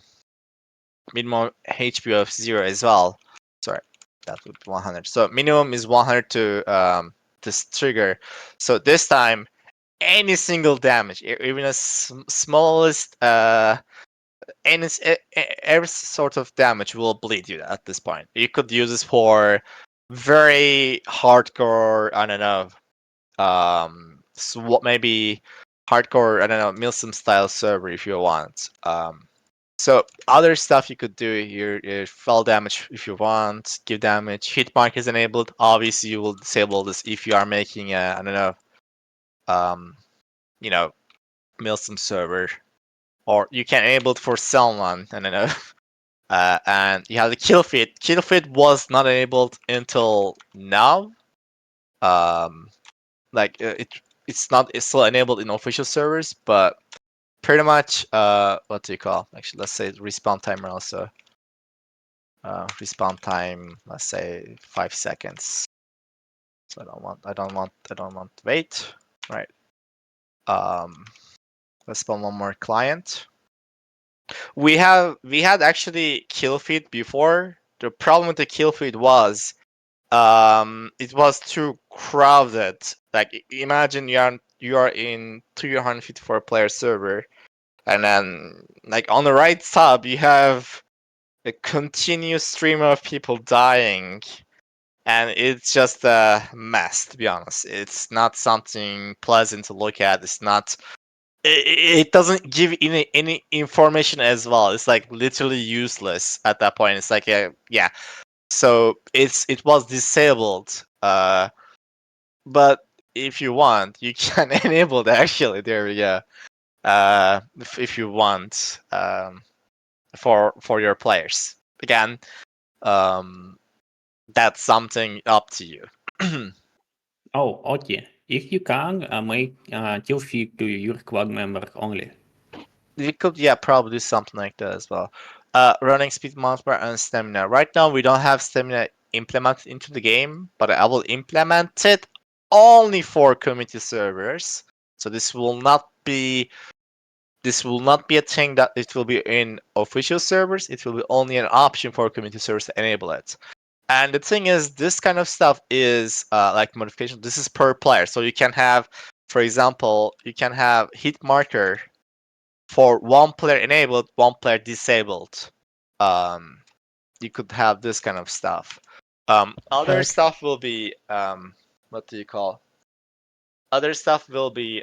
minimum HP of 0 as well. Sorry, that would be 100. So minimum is 100 to this trigger. So this time, any single damage, even a smallest every sort of damage will bleed you at this point. You could use this for very hardcore, I don't know, maybe hardcore, I don't know, Milsim style server if you want. So other stuff you could do here is fall damage if you want, give damage, hit mark is enabled. Obviously, you will disable this if you are making a, I don't know, you know, Milsim server, or you can enable it for someone. I don't know. And you have the kill feed. Kill feed was not enabled until now. Like it's still enabled in official servers, but pretty much what do you call? Actually, let's say respawn timer also. Respawn time, let's say 5 seconds. So I don't want to wait. Right. Let's spawn one more client. We had actually kill feed before. The problem with the kill feed was it was too crowded. Like imagine you are in 354 player server, and then like on the right tab you have a continuous stream of people dying, and it's just a mess, to be honest. It's not something pleasant to look at. It's not. It doesn't give any information as well. It's like literally useless at that point. It's like yeah. So it was disabled. But if you want, you can enable it. Actually, there we go. If you want, for your players. Again, um, that's something up to you. Oh, okay. If you can, make kill feed to your squad member only. You could, probably do something like that as well. Running speed, mouse bar, and stamina. Right now, we don't have stamina implemented into the game, but I will implement it only for community servers. So this will not be a thing that it will be in official servers. It will be only an option for community servers to enable it. And the thing is, this kind of stuff is like modification. This is per player, so you can have, for example, you can have hit marker for one player enabled, one player disabled. You could have this kind of stuff. Other Heck. stuff will be what do you call? Other stuff will be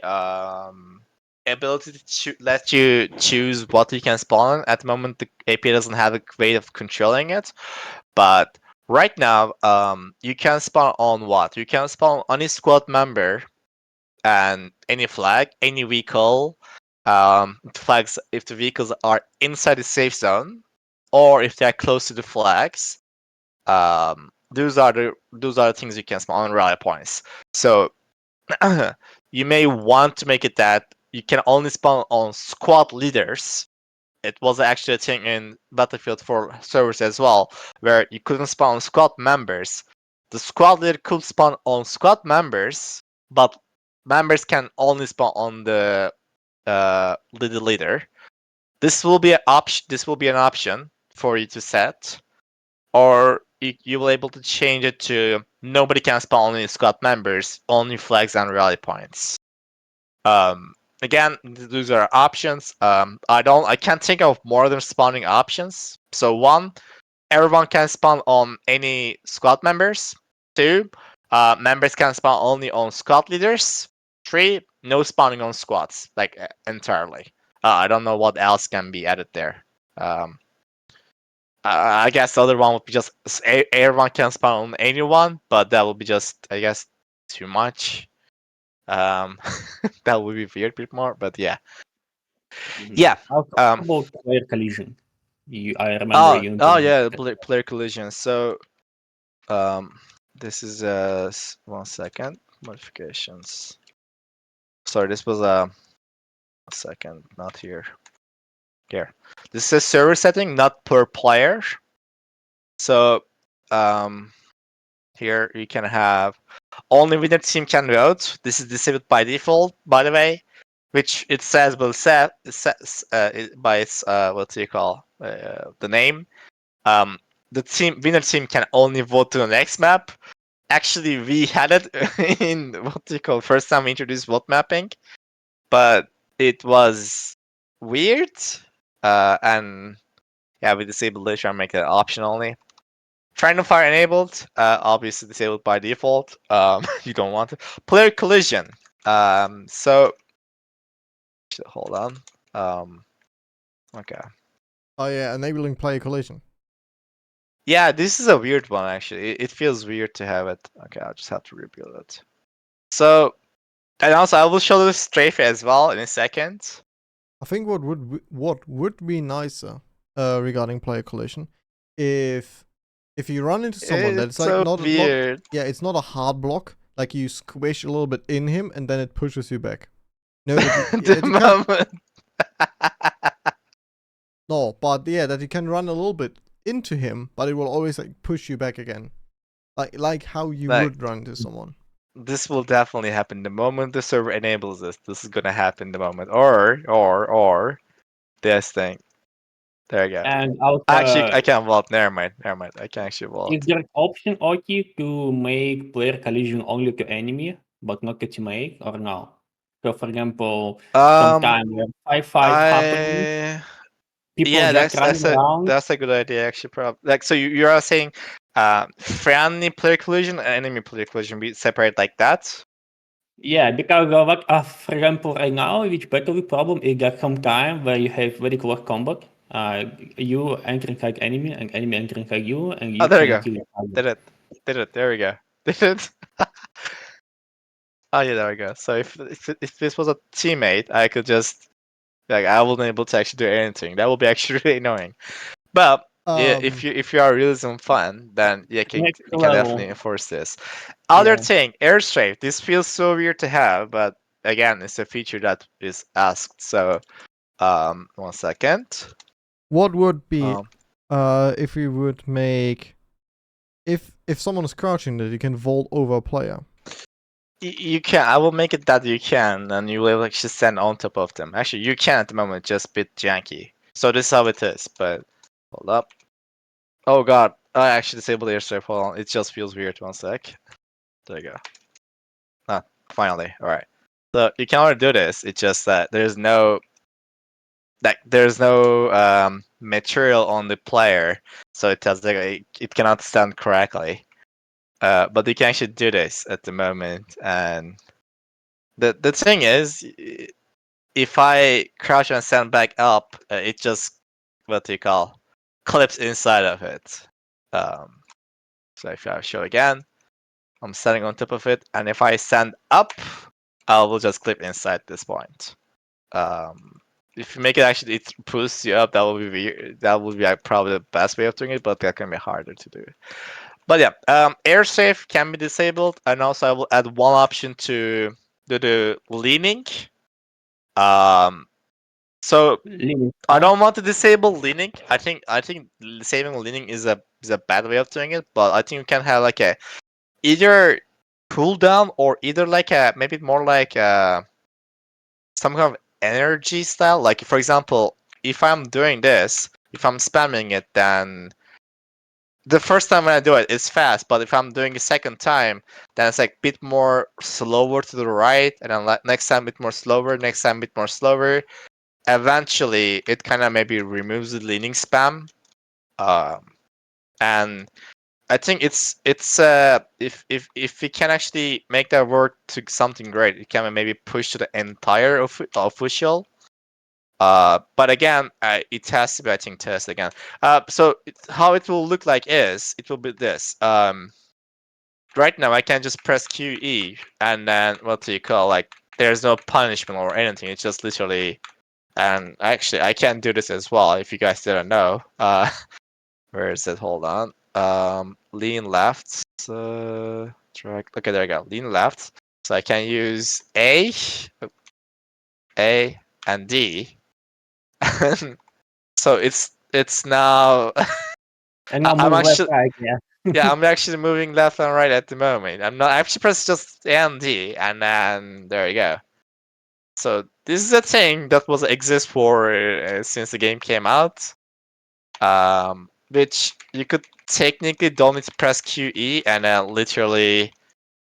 ability to let you choose what you can spawn. At the moment, the API doesn't have a way of controlling it, but right now, you can spawn on what? You can spawn on any squad member and any flag, any vehicle. Flags if the vehicles are inside the safe zone, or if they are close to the flags. Those are the things you can spawn on rally points. So you may want to make it that you can only spawn on squad leaders. It was actually a thing in Battlefield 4 servers as well, where you couldn't spawn on squad members. The squad leader could spawn on squad members, but members can only spawn on the leader. This will be an option. This will be an option for you to set, or you will able to change it to nobody can spawn only squad members, only flags and rally points. Again, those are options. I can't think of more than spawning options. So one, everyone can spawn on any squad members. Two, members can spawn only on squad leaders. Three, no spawning on squads, like entirely. I don't know what else can be added there. I guess the other one would be just everyone can spawn on anyone, but that would be just, I guess, too much. That would be weird, a bit more, but yeah. Yeah. How Um. about player collision? I remember you. Yeah, player collision. So, this is 1 second modifications. Sorry, this was a second, not here. Here, this is server setting, not per player. So, here you can have only winner team can vote. This is disabled by default, by the way, which it says will set by its what do you call the name. The winner team can only vote to the next map. Actually, we had it in what do you call first time we introduced vote mapping, but it was weird. And yeah, we disabled it, trying to make it option only. Friendly fire enabled, obviously disabled by default. You don't want it. Player collision. So hold on. Okay. Oh yeah, enabling player collision. Yeah, this is a weird one actually. It feels weird to have it. Okay, I'll just have to rebuild it. So, and also I will show the strafe as well in a second. I think what would be nicer regarding player collision if you run into someone that's It's like so not weird. yeah, it's not a hard block, like you squish a little bit in him and then it pushes you back. No, that you, The that you can't. moment. No, but yeah, that you can run a little bit into him, but it will always like push you back again, like how you Like- would run into someone. This will definitely happen the moment the server enables this. This is gonna happen the moment, or this thing. There you go. And also, Actually, I can't vault. Never mind. I can actually vault. is there an option, Oti, to make player collision only to enemy, but not to teammate, or no? So, for example, sometimes when 5-5 happening, people Yeah, just running around. that's a good idea actually. Probably like so you are saying, friendly player collision and enemy player collision be separate like that. Yeah, because for example, right now, which BattleBit problem is that sometimes where you have very close combat, you entering like enemy and enemy entering like you, and you Oh, there you cannot go. kill each other. Did it. There we go. Did it. Oh yeah, there we go. So if this was a teammate, I could just like I wasn't able to actually do anything. That would be actually really annoying. But yeah, if you are really some fun, then yeah, Next you can level. definitely enforce this. Other Yeah. thing, airstrafe. This feels so weird to have, but again, it's a feature that is asked. So 1 second. What would be Um, if we would make if someone is crouching that you can vault over a player? you can. I will make it that you can, and you will actually stand on top of them. Actually, you can at the moment, just a bit janky. So this is how it is. But hold up. Oh god, I actually disabled airstrafe. Hold on, it just feels weird. 1 sec. There you go. Ah, finally. All right. So you can already do this. It's just that there's no material on the player, so it does it cannot stand correctly. But you can actually do this at the moment, and the thing is, if I crouch and stand back up, it just what do you call clips inside of it. So if I show again, I'm standing on top of it, and if I stand up, I will just clip inside this point. If you make it actually, it pulls you up. That will be weird. That would be like, probably the best way of doing it, but that can be harder to do. But yeah, air safe can be disabled, and also I will add one option to do the leaning. So Limit. I don't want to disable leaning. I think disabling leaning is a bad way of doing it, but I think you can have like a either cooldown or either like a maybe more like some kind of energy style. Like for example, if I'm doing this, if I'm spamming it, then the first time when I do it, it's fast. But if I'm doing a second time, then it's like a bit more slower to the right, and then next time a bit more slower, next time a bit more slower. Eventually, it kind of maybe removes the leaning spam, and I think it's if we can actually make that work to something great, it can maybe push to the entire official. But again, it has to be, I think, tested again. So how it will look like is it will be this. Right now I can just press QE and then what do you call like there's no punishment or anything. It's just literally. And actually, I can do this as well. If you guys didn't know, where is it? Hold on. Lean left. Drag. Okay, there you go. Lean left. So I can use A, and D. So it's now. And now I'm move left, actually right, yeah. yeah, I'm actually moving left and right at the moment. I'm not I actually press just A and D, and then there you go. So this is a thing that was exist for since the game came out. Which you could technically don't need to press QE and then literally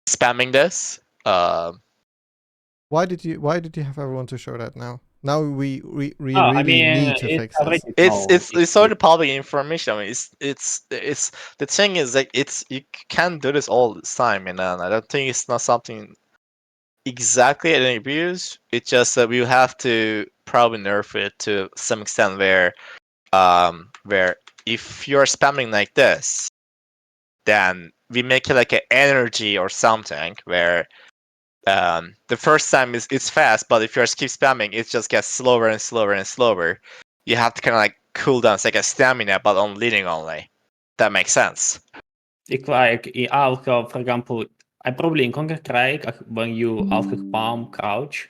spamming this. Why did you have everyone to show that now? Now we I really mean, need to it's fix this. already it's sort of public information. I mean, it's the thing is like it's you can't do this all the time, and I don't think it's not something exactly at any abuse. It's just that we have to probably nerf it to some extent where if you're spamming like this, then we make it like an energy or something where the first time it's fast, but if you keep spamming, it just gets slower and slower and slower. You have to kind of like cool down. It's like a stamina, but on leading only. That makes sense. It's like in also, for example, I probably in Counter-Strike when you also palm crouch,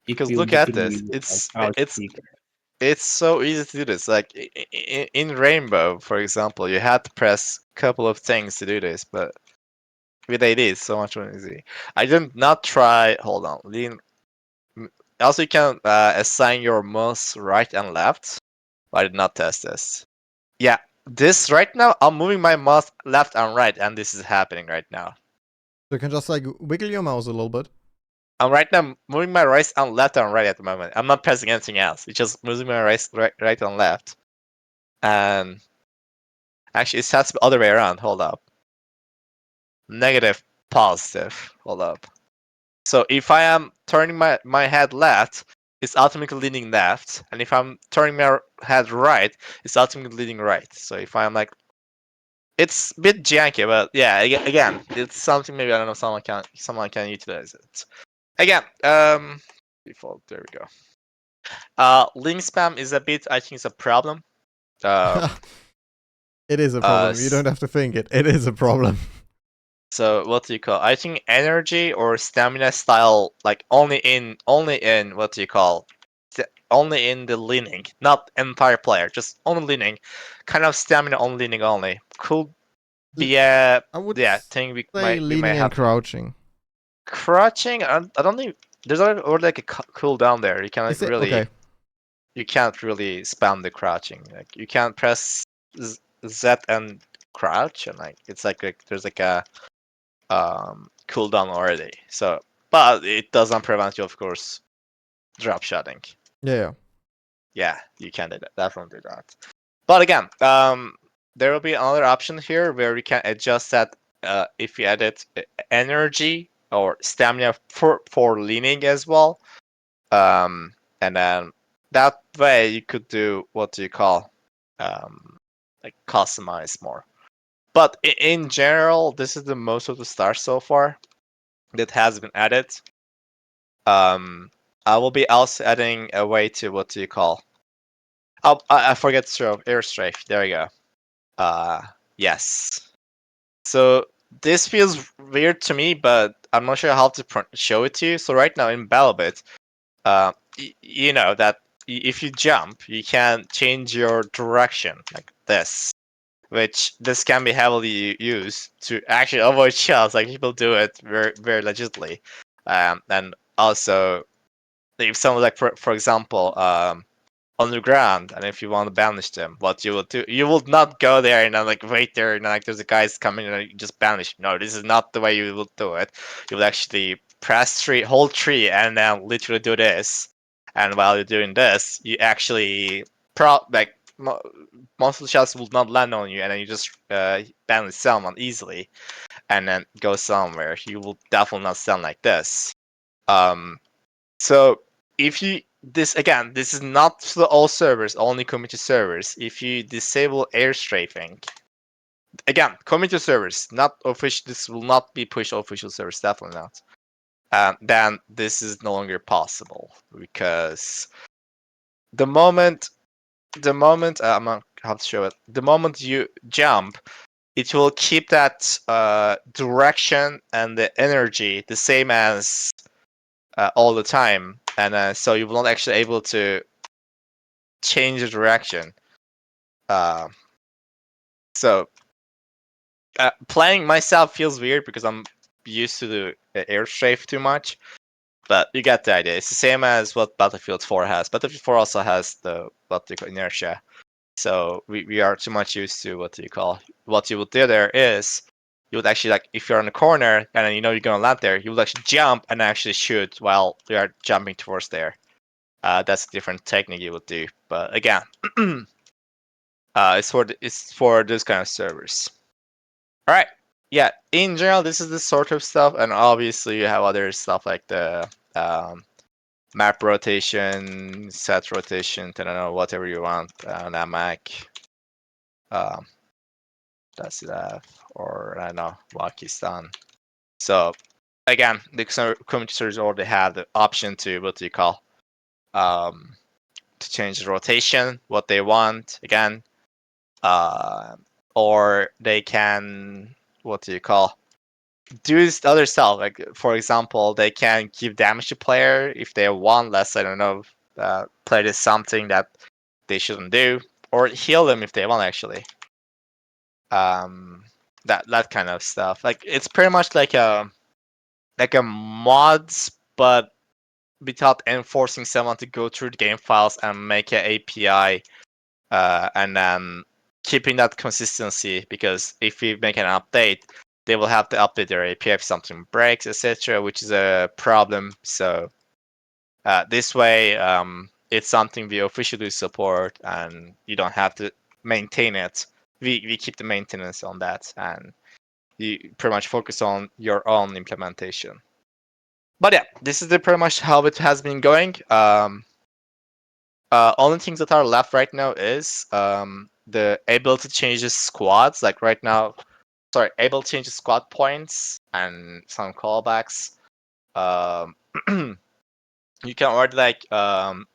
Because will look be at free this. crouch It's peek. it's so easy to do this. Like in Rainbow, for example, you had to press a couple of things to do this, but with AD, it's so much more easy. I did not try. Hold on, lean. Also, you can assign your mouse right and left. But I did not test this. Yeah, this right now, I'm moving my mouse left and right, and this is happening right now. So you can just like wiggle your mouse a little bit. I'm right now moving my right and left and right at the moment. I'm not pressing anything else. It's just moving my right and left. And actually, it has the other way around. Hold up. Negative, positive. Hold up. So if I am turning my head left, it's automatically leaning left. And if I'm turning my head right, it's automatically leaning right. So if I'm like, it's a bit janky, but yeah, again, it's something maybe I don't know someone can utilize it. Again, default, there we go. Link spam is a bit, I think, it's a problem. It is a problem. You don't have to think it. It is a problem. So what do you call? I think energy or stamina style, like only in what do you call? Only in the leaning, not entire player, just only leaning, kind of stamina on leaning only. Could be a I would thing we say may leaning and have. crouching. Crouching, I don't think there's already like a cooldown there. You can't Is it really okay? you can't really spam the crouching. Like you can't press Z and crouch, and like it's like there's like a cooldown already. So, but it doesn't prevent you, of course, drop shotting. Yeah. Yeah, you can do that. Definitely do that. But again, there will be another option here where we can adjust that if you edit energy or stamina for leaning as well. And then that way you could do what do you call like customize more. But in general, this is the most of the stars so far that has been added. I will be also adding a way to what do you call? Oh, I forget to air strafe. There we go. Yes. So this feels weird to me, but I'm not sure how to show it to you. So right now in BattleBit, you know that if you jump, you can change your direction like this, which this can be heavily used to actually avoid shells. Like people do it very, very legitimately, and also if someone like for example on the ground, and if you want to banish them, what you will do, you will not go there and then like wait there and then, like there's a guys coming and you just banish. No, this is not the way you will do it. You will actually press tree, hold tree, and then literally do this. And while you're doing this, you actually like most of the shots will not land on you, and then you just banish someone easily, and then go somewhere. You will definitely not stand like this. So if you this again, this is not for all servers, only community servers. If you disable air strafing, again, community servers, not official. This will not be pushed official servers, definitely not. Then this is no longer possible because the moment I'm gonna have to show it. The moment you jump, it will keep that direction and the energy the same as all the time, and so you will not actually able to change the direction. Uh, so playing myself feels weird because I'm used to the air strafe too much, but you get the idea. It's the same as what Battlefield 4 has. Battlefield 4 also has the what they call inertia. So we are too much used to what you would do there is you would actually like if you're in a corner and then you know you're gonna land there, you would actually jump and actually shoot while you are jumping towards there. That's a different technique you would do. But again, it's for those kind of servers. All right. Yeah. In general, this is the sort of stuff, and obviously you have other stuff like the map rotation, set rotation. I don't know, whatever you want on that Mac. That's that, or I don't know, Pakistan. So again, the community servers already have the option to what do you call to change the rotation, what they want again, or they can what do you call do this other stuff. Like for example, they can give damage to player if they want less. I don't know. Player does something that they shouldn't do, or heal them if they want actually. That kind of stuff. Like it's pretty much like a mods, but without enforcing someone to go through the game files and make an API, and then keeping that consistency. Because if we make an update, they will have to update their API if something breaks, etc., which is a problem. So this way, it's something we officially support, and you don't have to maintain it. We keep the maintenance on that, and you pretty much focus on your own implementation. But yeah, this is pretty much how it has been going. Only things that are left right now is the ability to change the squads. Like right now, able to change the squad points and some callbacks. Um, you can already like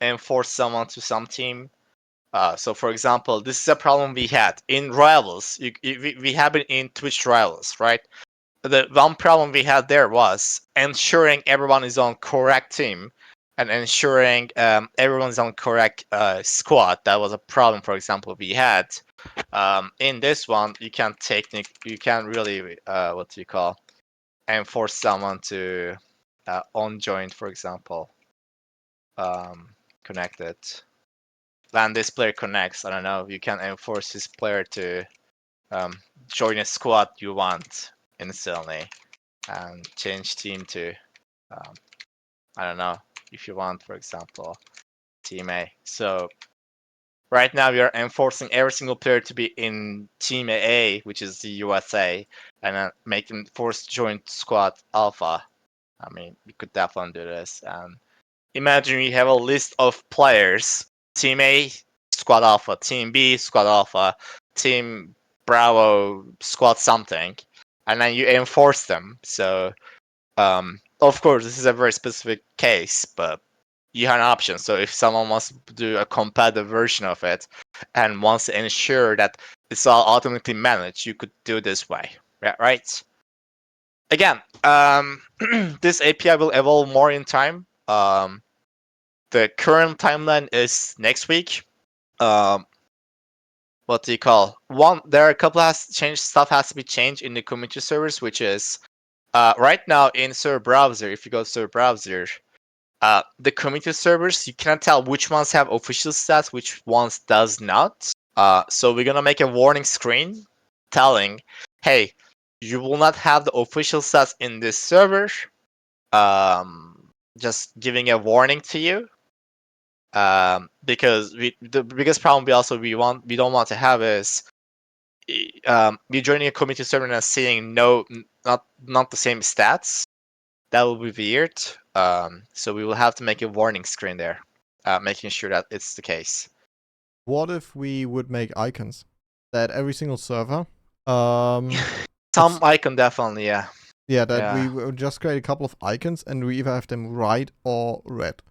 enforce someone to some team. So for example, this is a problem we had in Rivals. We have it in Twitch Rivals, right? The one problem we had there was ensuring everyone is on correct team and ensuring everyone's on correct squad. That was a problem, for example, we had. In this one, you can't really what do you call, enforce someone to on join, for example, connected. When this player connects, I don't know, you can enforce this player to join a squad you want instantly and change team to I don't know, if you want, for example, team A. So right now we are enforcing every single player to be in team A, which is the USA, and then make them force join squad alpha. I mean, we could definitely do this. And imagine you have a list of players: team A, squad alpha; team B, squad alpha; team Bravo, squad something, and then you enforce them. So of course, this is a very specific case, but you have an option. So if someone wants to do a competitive version of it and wants to ensure that it's all automatically managed, you could do it this way, right? Again, this API will evolve more in time. The current timeline is next week. What do you call? There are a couple of stuff has to be changed in the community servers, which is right now in server browser. If you go to server browser, the community servers, you cannot tell which ones have official stats, which ones does not. So we're gonna make a warning screen telling, hey, you will not have the official stats in this server. Just giving a warning to you. Because the biggest problem we don't want to have is you joining a community server and seeing not the same stats. That will be weird. So we will have to make a warning screen there, making sure that it's the case. What if we would make icons that every single server, some icon definitely, yeah. Yeah, that we would just create a couple of icons and we either have them white or red.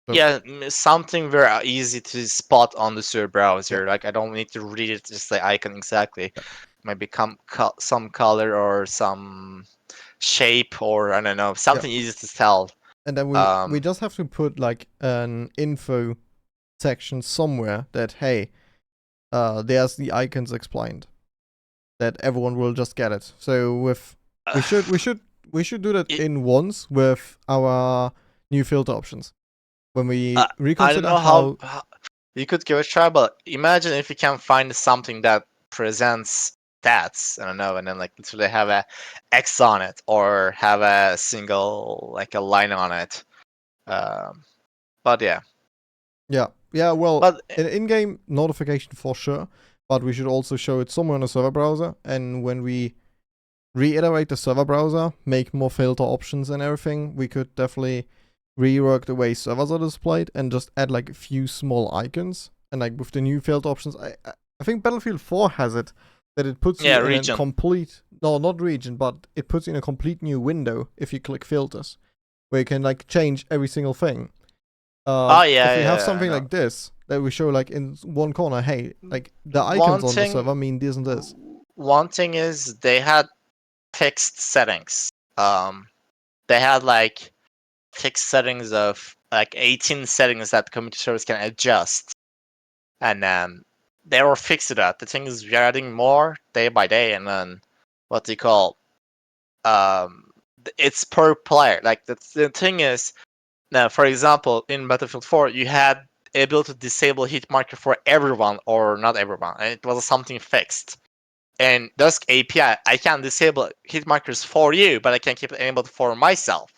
So, yeah, something very easy to spot on the server browser. Like I don't need to read it, just the icon exactly. Maybe some color or some shape, or I don't know, something easy to tell. And then we just have to put like an info section somewhere that, hey, there's the icons explained, that everyone will just get it. So we should do that in once with our new filter options. When we reconsider I don't know how you could give it a try, but imagine if you can find something that presents stats, I don't know, and then like literally have a X on it or have a single like a line on it. But yeah. Yeah, well, an in-game notification for sure, but we should also show it somewhere in the server browser, and when we reiterate the server browser, make more filter options and everything, we could definitely rework the way servers are displayed and just add like a few small icons. And like with the new filter options, I think Battlefield 4 has it, that it puts you in a complete, no, not region, but it puts you in a complete new window if you click filters, where you can like change every single thing. If we have something like this, that we show like in one corner, hey, like the icons on the server mean this and this. One thing is they had fixed settings. They had like fixed settings of like 18 settings that community service can adjust, and they were fixed to that. The thing is, we are adding more day by day, and then what do you call? It's per player. Like the thing is, now for example, in Battlefield 4, you had able to disable hit marker for everyone or not everyone, and it was something fixed. And Dusk API, I can disable hit markers for you, but I can keep it enabled for myself.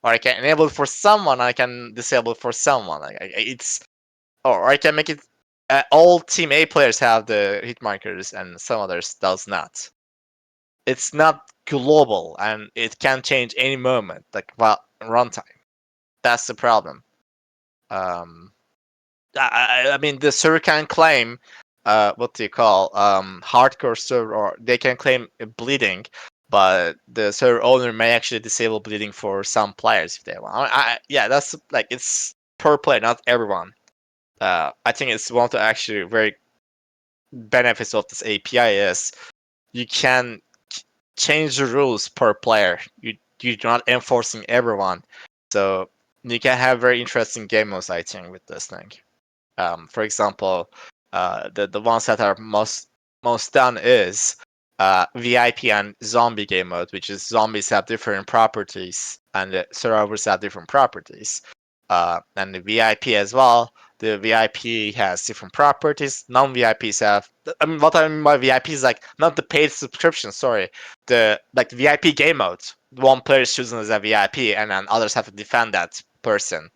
Or I can enable it for someone, I can disable it for someone. It's, or I can make it all team A players have the hit markers and some others does not. It's not global and it can change any moment, like runtime. That's the problem. I mean, the server can claim, what do you call, hardcore server, or they can claim bleeding, but the server owner may actually disable bleeding for some players if they want. Yeah, that's like, it's per player, not everyone. I think it's one of the actually very benefits of this API is you can change the rules per player. You're not enforcing everyone, so you can have very interesting game modes, I think, with this thing. For example, the ones that are most done is VIP and zombie game mode, which is zombies have different properties and the survivors have different properties. And the VIP as well. The VIP has different properties. Non-VIPs have. I mean, what I mean by VIP is like not the paid subscription. Sorry, the VIP game mode. One player is chosen as a VIP, and then others have to defend that person.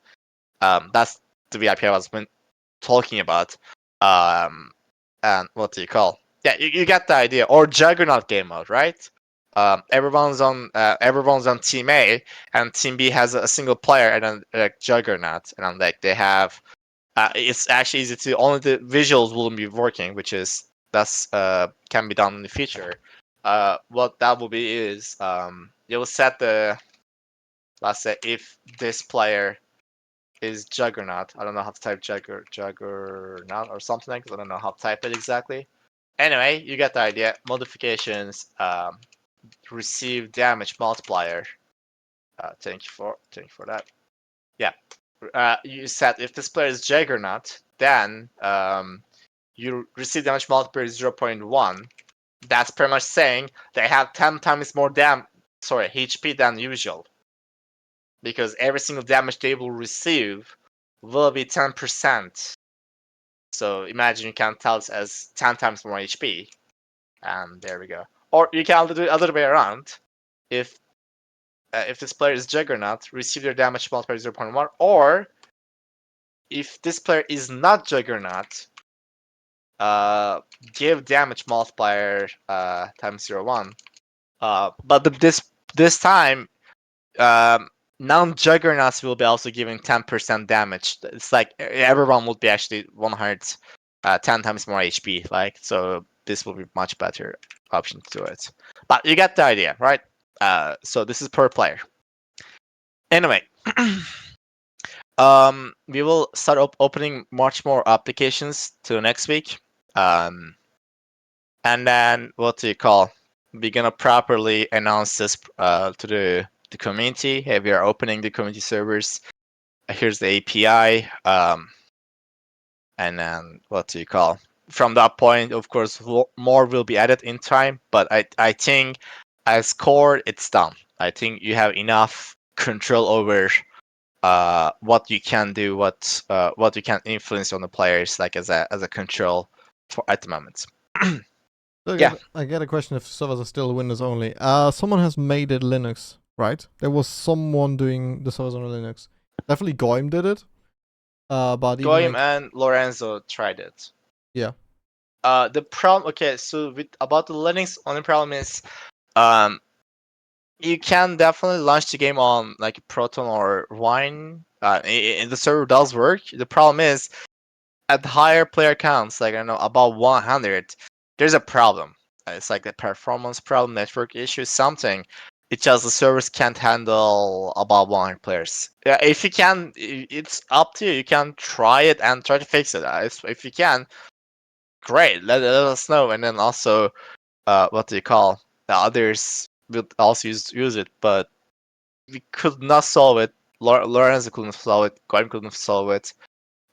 That's the VIP I was talking about. And what do you call? Yeah, you get the idea. Or Juggernaut game mode, right? Everyone's on Team A, and Team B has a single player and then Juggernaut, and like they have. It's actually easy to only the visuals will be working, which is that's can be done in the future. What that will be is you will set the, let's say if this player is Juggernaut. I don't know how to type Juggernaut or something like that. I don't know how to type it exactly. Anyway, you get the idea. Modifications, receive damage multiplier. Thank you for that. Yeah, you said if this player is Juggernaut, then you receive damage multiplier 0.1. That's pretty much saying they have 10 times more HP than usual. Because every single damage they will receive will be 10%. So imagine you can tell it as 10 times more HP. And there we go. Or you can do it the other way around. If this player is Juggernaut, receive their damage multiplier 0.1. Or if this player is not Juggernaut, give damage multiplier times 0.1. But this time, non-juggernauts will be also giving 10% damage. It's like everyone will be actually 10 times more HP. Like, so this will be much better option to do it. But you get the idea, right? So this is per player. Anyway, we will start opening much more applications to next week. And then what do you call? We're gonna properly announce this to the community. Hey, we are opening the community servers. Here's the API. And then what do you call? From that point, of course, more will be added in time. But I think as core, it's done. I think you have enough control over what you can do, what you can influence on the players, like as a control for at the moment. So Yeah. I get a question if servers are still Windows only. Someone has made it Linux, right? There was someone doing the servers on Linux. Definitely Goim did it. But even Goim like, and Lorenzo tried it. yeah. The problem, okay, so about the Linux, only problem is, you can definitely launch the game on like Proton or Wine. The server does work. The problem is, at higher player counts, like I don't know, about 100, there's a problem. It's like a performance problem, network issue, something. It's just the servers can't handle about 100 players. Yeah, if you can, it's up to you. You can try it and try to fix it. If you can, great. Let us know. And then also, what do you call the others? will also use it, but we could not solve it. Lorenzo couldn't solve it. Gwen couldn't solve it.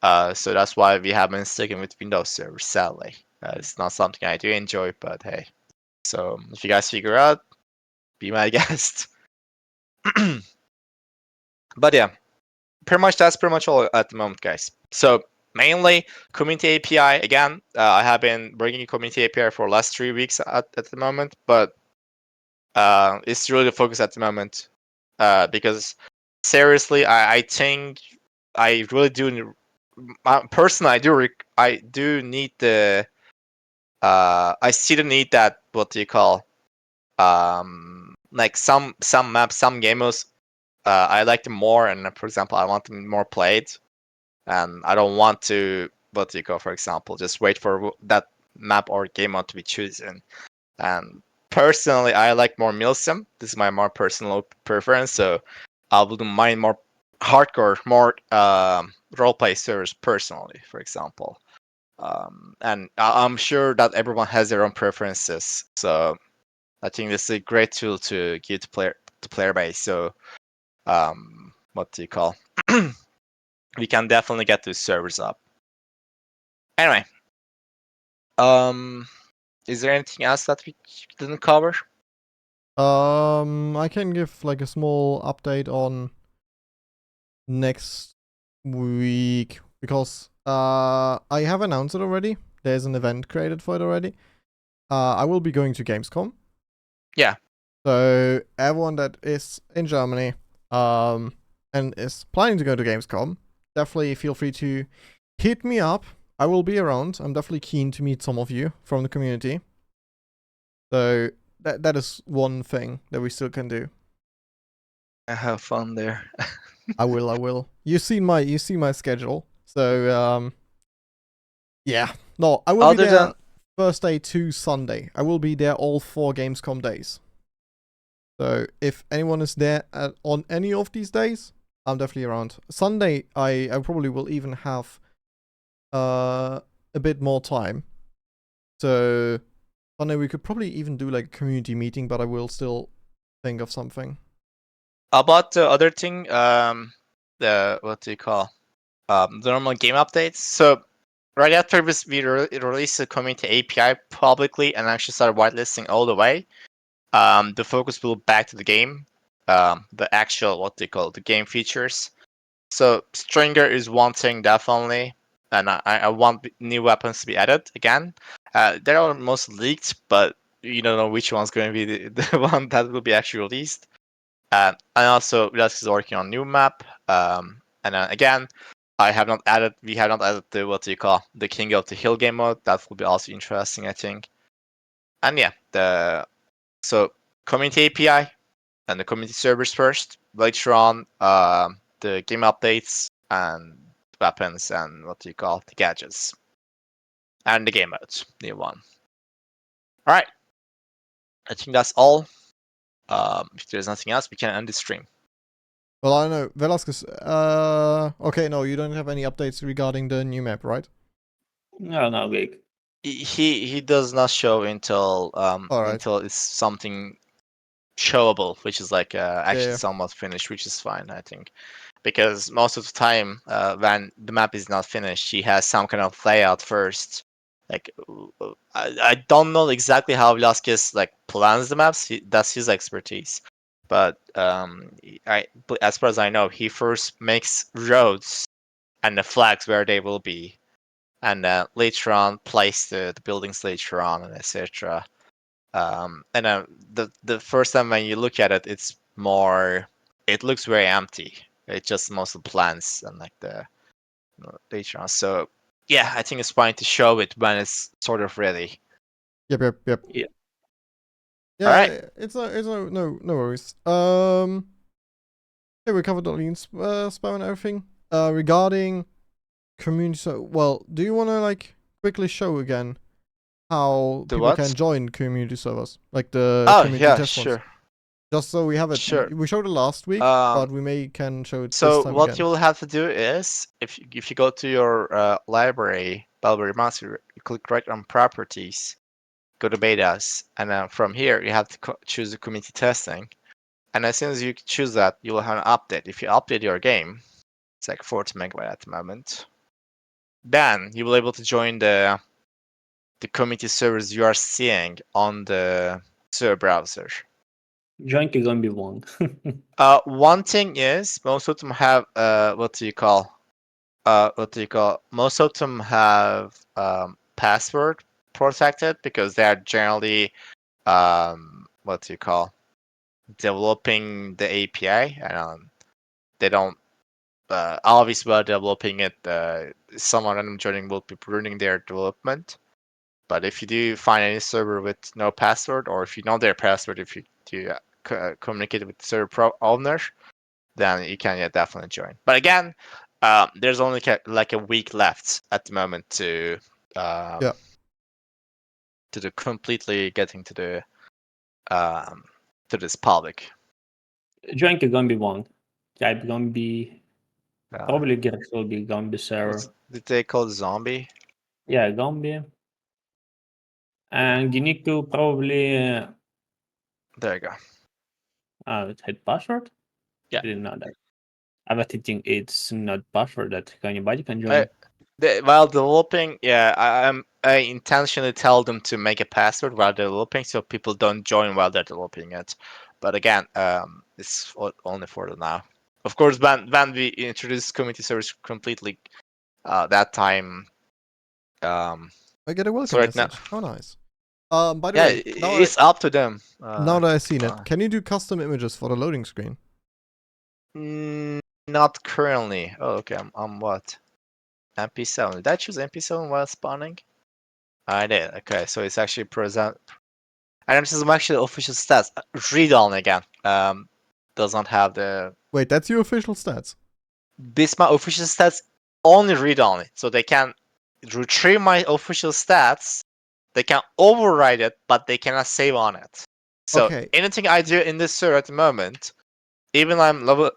So that's why we have been sticking with Windows Server. Sadly, it's not something I do enjoy, but hey. So if you guys figure out, be my guest. But yeah, that's pretty much all at the moment, guys. So mainly community API. Again, I have been bringing community API for the last 3 weeks at the moment, but it's really the focus at the moment. Because seriously, I think I really do. Personally, I do need the. I see the need that what do you call, like some maps, some game modes. I like them more, and for example, I want them more played, and I don't want to what do you call, for example, just wait for that map or game mode to be chosen. And personally, I like more milsim. This is my more personal preference, so I wouldn't mind more hardcore, more roleplay servers personally, for example. And I'm sure that everyone has their own preferences, so I think this is a great tool to give to player base. So, what do you call? We can definitely get those servers up. Anyway, is there anything else that we didn't cover? I can give like a small update on next week because I have announced it already. There's an event created for it already. I will be going to Gamescom. Yeah. So everyone that is in Germany and is planning to go to Gamescom, definitely feel free to hit me up. I will be around. I'm definitely keen to meet some of you from the community. So that is one thing that we still can do. I have fun there. I will. You see my schedule. So yeah. No, I will Other be there than Thursday to Sunday. I will be there all 4 Gamescom days. So if anyone is there on any of these days, I'm definitely around. Sunday, I probably will even have a bit more time. So Sunday we could probably even do like a community meeting, but I will still think of something. about the other thing, the what do you call, the normal game updates. So right after this, we released the community API publicly and actually started whitelisting all the way. The focus will back to the game, the actual what they call the game features. So Stringer is one thing definitely, and I want new weapons to be added again. They're almost leaked, but you don't know which one's going to be the one that will be actually released. And also, Velasquez is working on new map. And again, we have not added the what do you call, the King of the Hill game mode. That will be also interesting, I think. And yeah, so community API and the community servers first. Later on, the game updates and weapons and what do you call, the gadgets and the game modes, new one. All right, I think that's all. If there's nothing else, we can end the stream. Well, I don't know. Velasquez, okay, no, you don't have any updates regarding the new map, right? No, big. He does not show until Alright. until it's something showable, which is like actually Yeah. somewhat finished, which is fine, I think, because most of the time when the map is not finished, he has some kind of layout first. Like I don't know exactly how Velasquez like plans the maps. That's his expertise. But as far as I know, he first makes roads and the flags where they will be, and later on place the buildings later on, and etc. And the first time when you look at it, it looks very empty. It's just mostly plants and like the later on. So yeah, I think it's fine to show it when it's sort of ready. Yep. Yeah. Yeah, All right. it's no worries. Yeah, we covered the lean spam and everything. Regarding community, so well, do you want to like quickly show again how The people what? can join community servers, like the Oh community yeah, test ones? sure. Just so we have it. Sure. We showed it last week, but we can show it this So time what again. you will have to do is, if you go to your library, BattleBit Master, you click right on properties, go to betas, and then from here you have to choose the community testing. And as soon as you choose that, you will have an update. If you update your game, it's like 40 megabyte at the moment, then you will be able to join the community servers you are seeing on the server browser. Joint is gonna be one. One thing is most of them have most of them have password protected because they are generally developing the API, and they don't obviously while developing it, someone random joining will be ruining their development. But if you do find any server with no password, or if you know their password, if you do communicate with the server owner, then you can definitely join. But again, there's only like a week left at the moment to Yeah. to the completely getting to the to this public. Joint is gonna be one. Type gonna be Uh, probably Gex will be gonna be server. did they call it zombie? Yeah, gonna be. And you need to probably There you go. hit password. Yeah. Didn't know that. I was thinking it's not password that anybody can join. While developing, I intentionally tell them to make a password while developing, so people don't join while they're developing it. But again, it's only for the now. Of course, when we introduce community service completely, that time. I get a welcome So right now, message. How nice. By the yeah, way, it's up to them. now that I've seen it, can you do custom images for the loading screen? Not currently. Oh, okay. I'm what? MP7. Did I choose MP7 while spawning? I did. Okay, so it's actually present. And this is actually official stats. Read on again. Does not have the. Wait, that's your official stats? This my official stats only read only, so they can retrieve my official stats. They can override it, but they cannot save on it. So Okay. anything I do in this server at the moment, even I'm level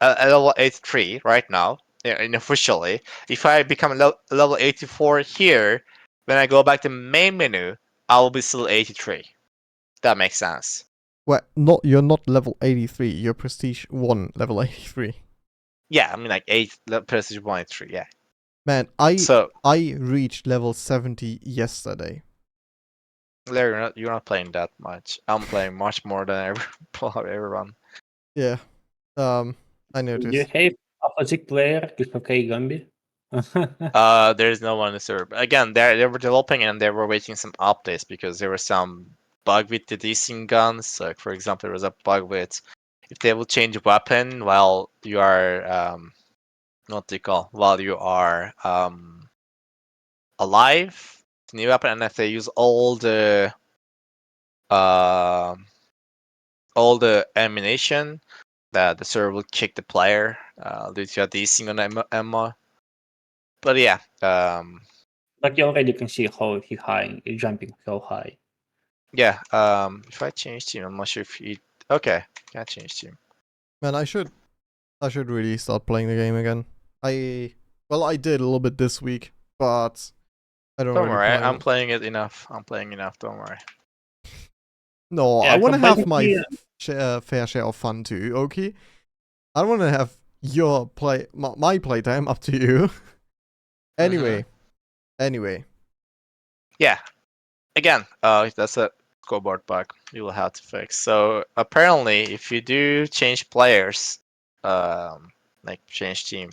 83 right now, unofficially. If I become level 84 here, when I go back to main menu, I will be still 83. That makes sense. Well, you're not level 83. You're prestige 1 level 83. Yeah, I mean like 8 prestige 183. Yeah. Man, So I reached level 70 yesterday. Larry, you're not playing that much. I'm playing much more than everyone. Yeah. I Do you noticed. have opposite player to okay Gumby? There's no one in the server. But again, they were developing and they were waiting some updates because there was some bug with the desync guns. Like for example, there was a bug with if they will change weapon while you are what do you call while you are alive, the new weapon, and if they use all the ammunition, that the server will kick the player due to a desync on ammo. But yeah, But you already can see how he high is jumping so high. yeah. If I change team, I'm not sure if he. Okay, can't change team. Man, I should really start playing the game again. I did a little bit this week, but I don't Don't really worry, play. I'm playing it enough. I'm playing enough. Don't worry. No, Yeah, I want to have my basically, fair share of fun too. Okay, I don't want to have your my playtime up to you. Anyway, Yeah. Again, that's a scoreboard bug you will have to fix. So apparently, if you do change players, like change team,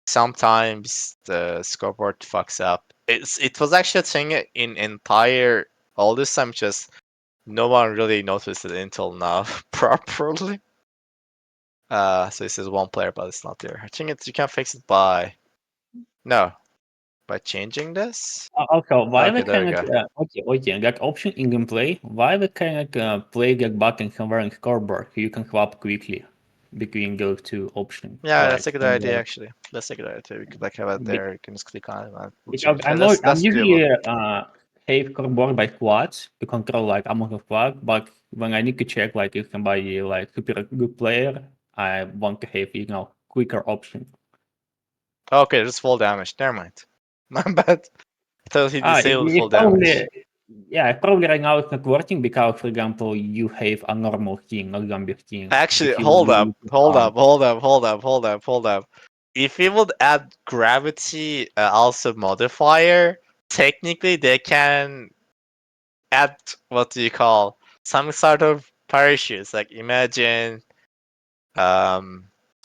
sometimes the scoreboard fucks up. It was actually a thing in entire all this time. Just no one really noticed it until now properly. So it says one player, but it's not there. I think you can fix it by changing this. also, why we Okay, there we cannot, go. okay, that option in gameplay, why we cannot play that button somewhere in scoreboard so you can swap quickly between those two options? Yeah, Like, that's a good idea actually. That's a good idea. We could like have it there. You can just click on it and we'll because change it. Yeah, I'm that's doable. usually have scoreboard by squads to control like amount of squad, but when I need to check like if somebody like super good player, I want to have quicker option. Okay, just full damage. Never mind. My bad. I thought he disabled If full only damage. Yeah, probably right now it's not working because, for example, you have a normal king, a zombie king. Actually, If you hold you up, use it hold on- up, hold up, hold up, hold up, hold up. If we would add gravity also modifier, technically they can add what do you call some sort of parachutes. Like imagine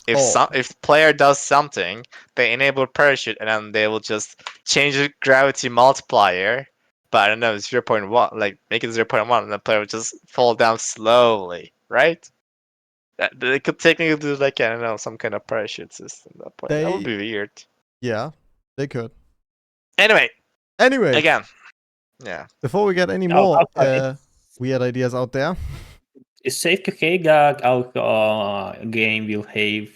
if Oh. if player does something, they enable parachute and then they will just change the gravity multiplier. But I don't know, 0.1, like make it 0.1 and the player will just fall down slowly, right? They could technically do like I don't know some kind of parachute system at that point. That would They, be weird. yeah, they could. Anyway, Anyway, again, yeah. before we get any No, more also, weird ideas out there, it's safe to say that our game will have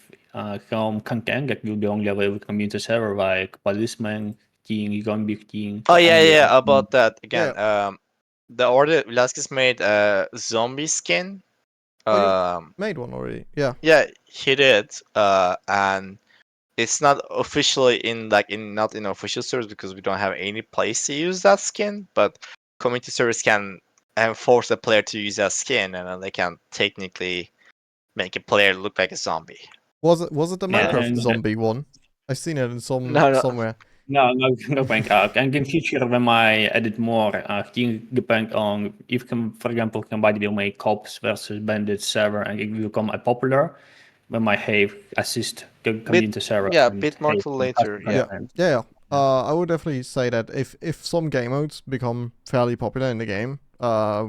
some content that will be only available on community server, like policeman king, zombie king, Oh yeah, only yeah. About that yeah. again. The order Velasquez made a zombie skin. Oh, you Um, made one already. Yeah. yeah, he did. And it's not officially in like in not in official servers because we don't have any place to use that skin. But community servers can force a player to use that skin, and then they can technically make a player look like a zombie. Was it the Yeah, Minecraft and zombie one? I've seen it in No, no. somewhere. no Minecraft. And in future, when I edit more, things depend on if, for example, somebody will make cops versus bandits server and it will become a popular. When I have assist the Bit community server yeah, and bit more have to some later. custom Yeah. Yeah. content. Yeah, yeah. Yeah. I would definitely say that if some game modes become fairly popular in the game,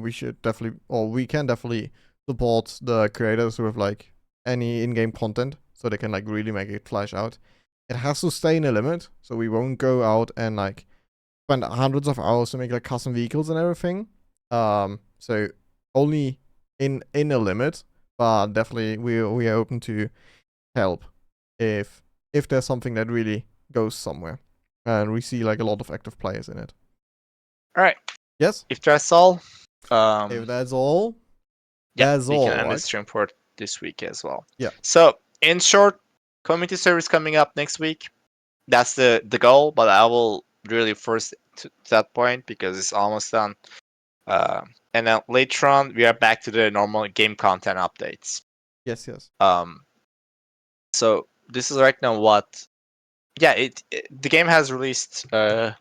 we should definitely, or we can definitely support the creators with like any in-game content, so they can like really make it flash out. It has to stay in a limit, so we won't go out and like spend hundreds of hours to make like custom vehicles and everything. So only in a limit, but definitely we are open to help if there's something that really goes somewhere, and we see like a lot of active players in it. All right. Yes. If that's all, If that's all, yeah, that's we can all, end the right? stream for this week as well. Yeah. So in short, community service coming up next week. That's the goal, but I will really first to that point because it's almost done. And then later on, we are back to the normal game content updates. Yes. Yes. So this is right now what. Yeah, the game has released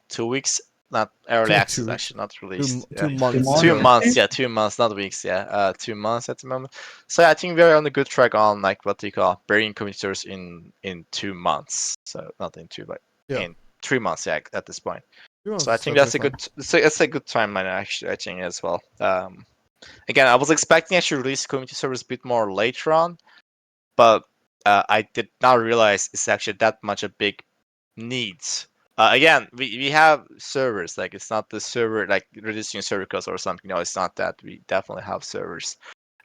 2 weeks, not early access 2 weeks. actually, not released. Yeah. 2 months 2 ago. months, yeah, 2 months, not weeks, yeah, 2 months at the moment. So yeah, I think we're on a good track on like what do you call burying computers in 2 months. So not in two, but Yeah. in 3 months, yeah, at this point. 2 months So I is think that's a definitely good, that's a good timeline actually. I think as well. Again, I was expecting actually release community service a bit more later on, but I did not realize it's actually that much a big needs. Again, we have servers. Like it's not the server like reducing server cost or something. No, it's not that. We definitely have servers.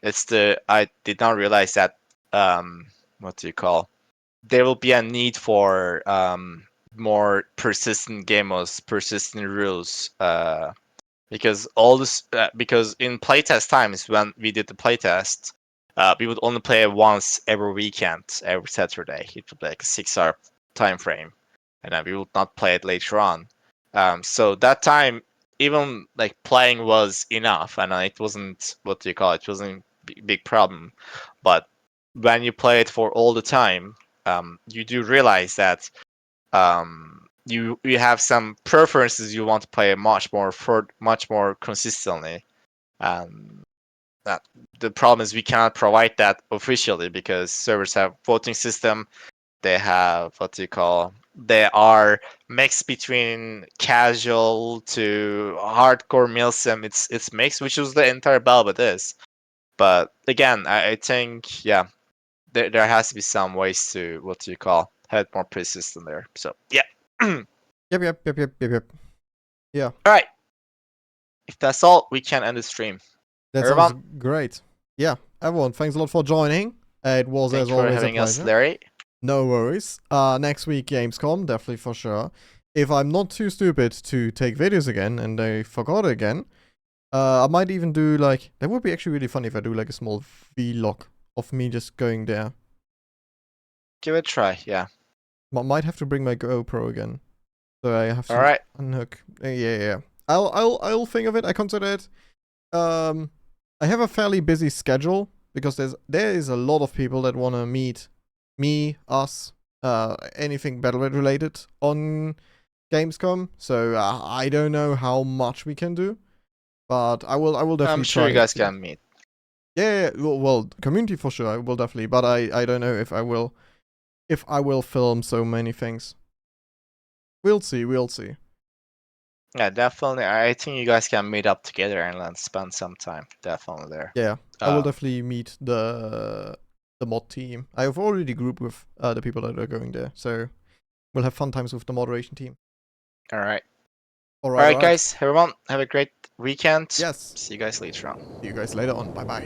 It's the I did not realize that what do you call? There will be a need for more persistent game modes, persistent rules. Because all this because in playtest times when we did the playtest, we would only play it once every weekend, every Saturday. It would be like a 6 hour time frame, and then we would not play it later on. So that time, even like playing was enough, and it wasn't what do you call it? It wasn't a big problem. But when you play it for all the time, you do realize that you have some preferences you want to play much more consistently. That the problem is we cannot provide that officially because servers have voting system. They have what do you call? They are mixed between casual to hardcore milsim. It's mixed, which is the entire BattleBit is. But again, I think yeah, there has to be some ways to what do you call have more persistent there. So yeah. Yep. Yep. Yep. Yep. Yep. Yep. Yeah. All right. If that's all, we can end the stream. That Everyone, sounds great. Yeah. Everyone, thanks a lot for joining. It was thank as you for always a having us, pleasure. Larry. No worries. Next week Gamescom, definitely for sure. If I'm not too stupid to take videos again and I forgot again, I might even do like, that would be actually really funny if I do like a small vlog of me just going there. Give it a try. Yeah. Might have to bring my GoPro again. So I have to All right. unhook. Yeah, yeah, yeah. I'll think of it. I consider it. I have a fairly busy schedule because there is a lot of people that want to meet me, us, anything BattleBit related on Gamescom. So I don't know how much we can do, but I will definitely I'm sure try you guys to. can meet. Yeah, well, community for sure. I will definitely, but I don't know if I will film so many things. We'll see. Yeah, definitely. I think you guys can meet up together and then spend some time. Definitely there. Yeah, I will definitely meet the mod team. I have already grouped with the people that are going there, so we'll have fun times with the moderation team. All right. All All right, right, guys. Everyone, have a great weekend. Yes. See you guys later on. See you guys later on. Bye bye.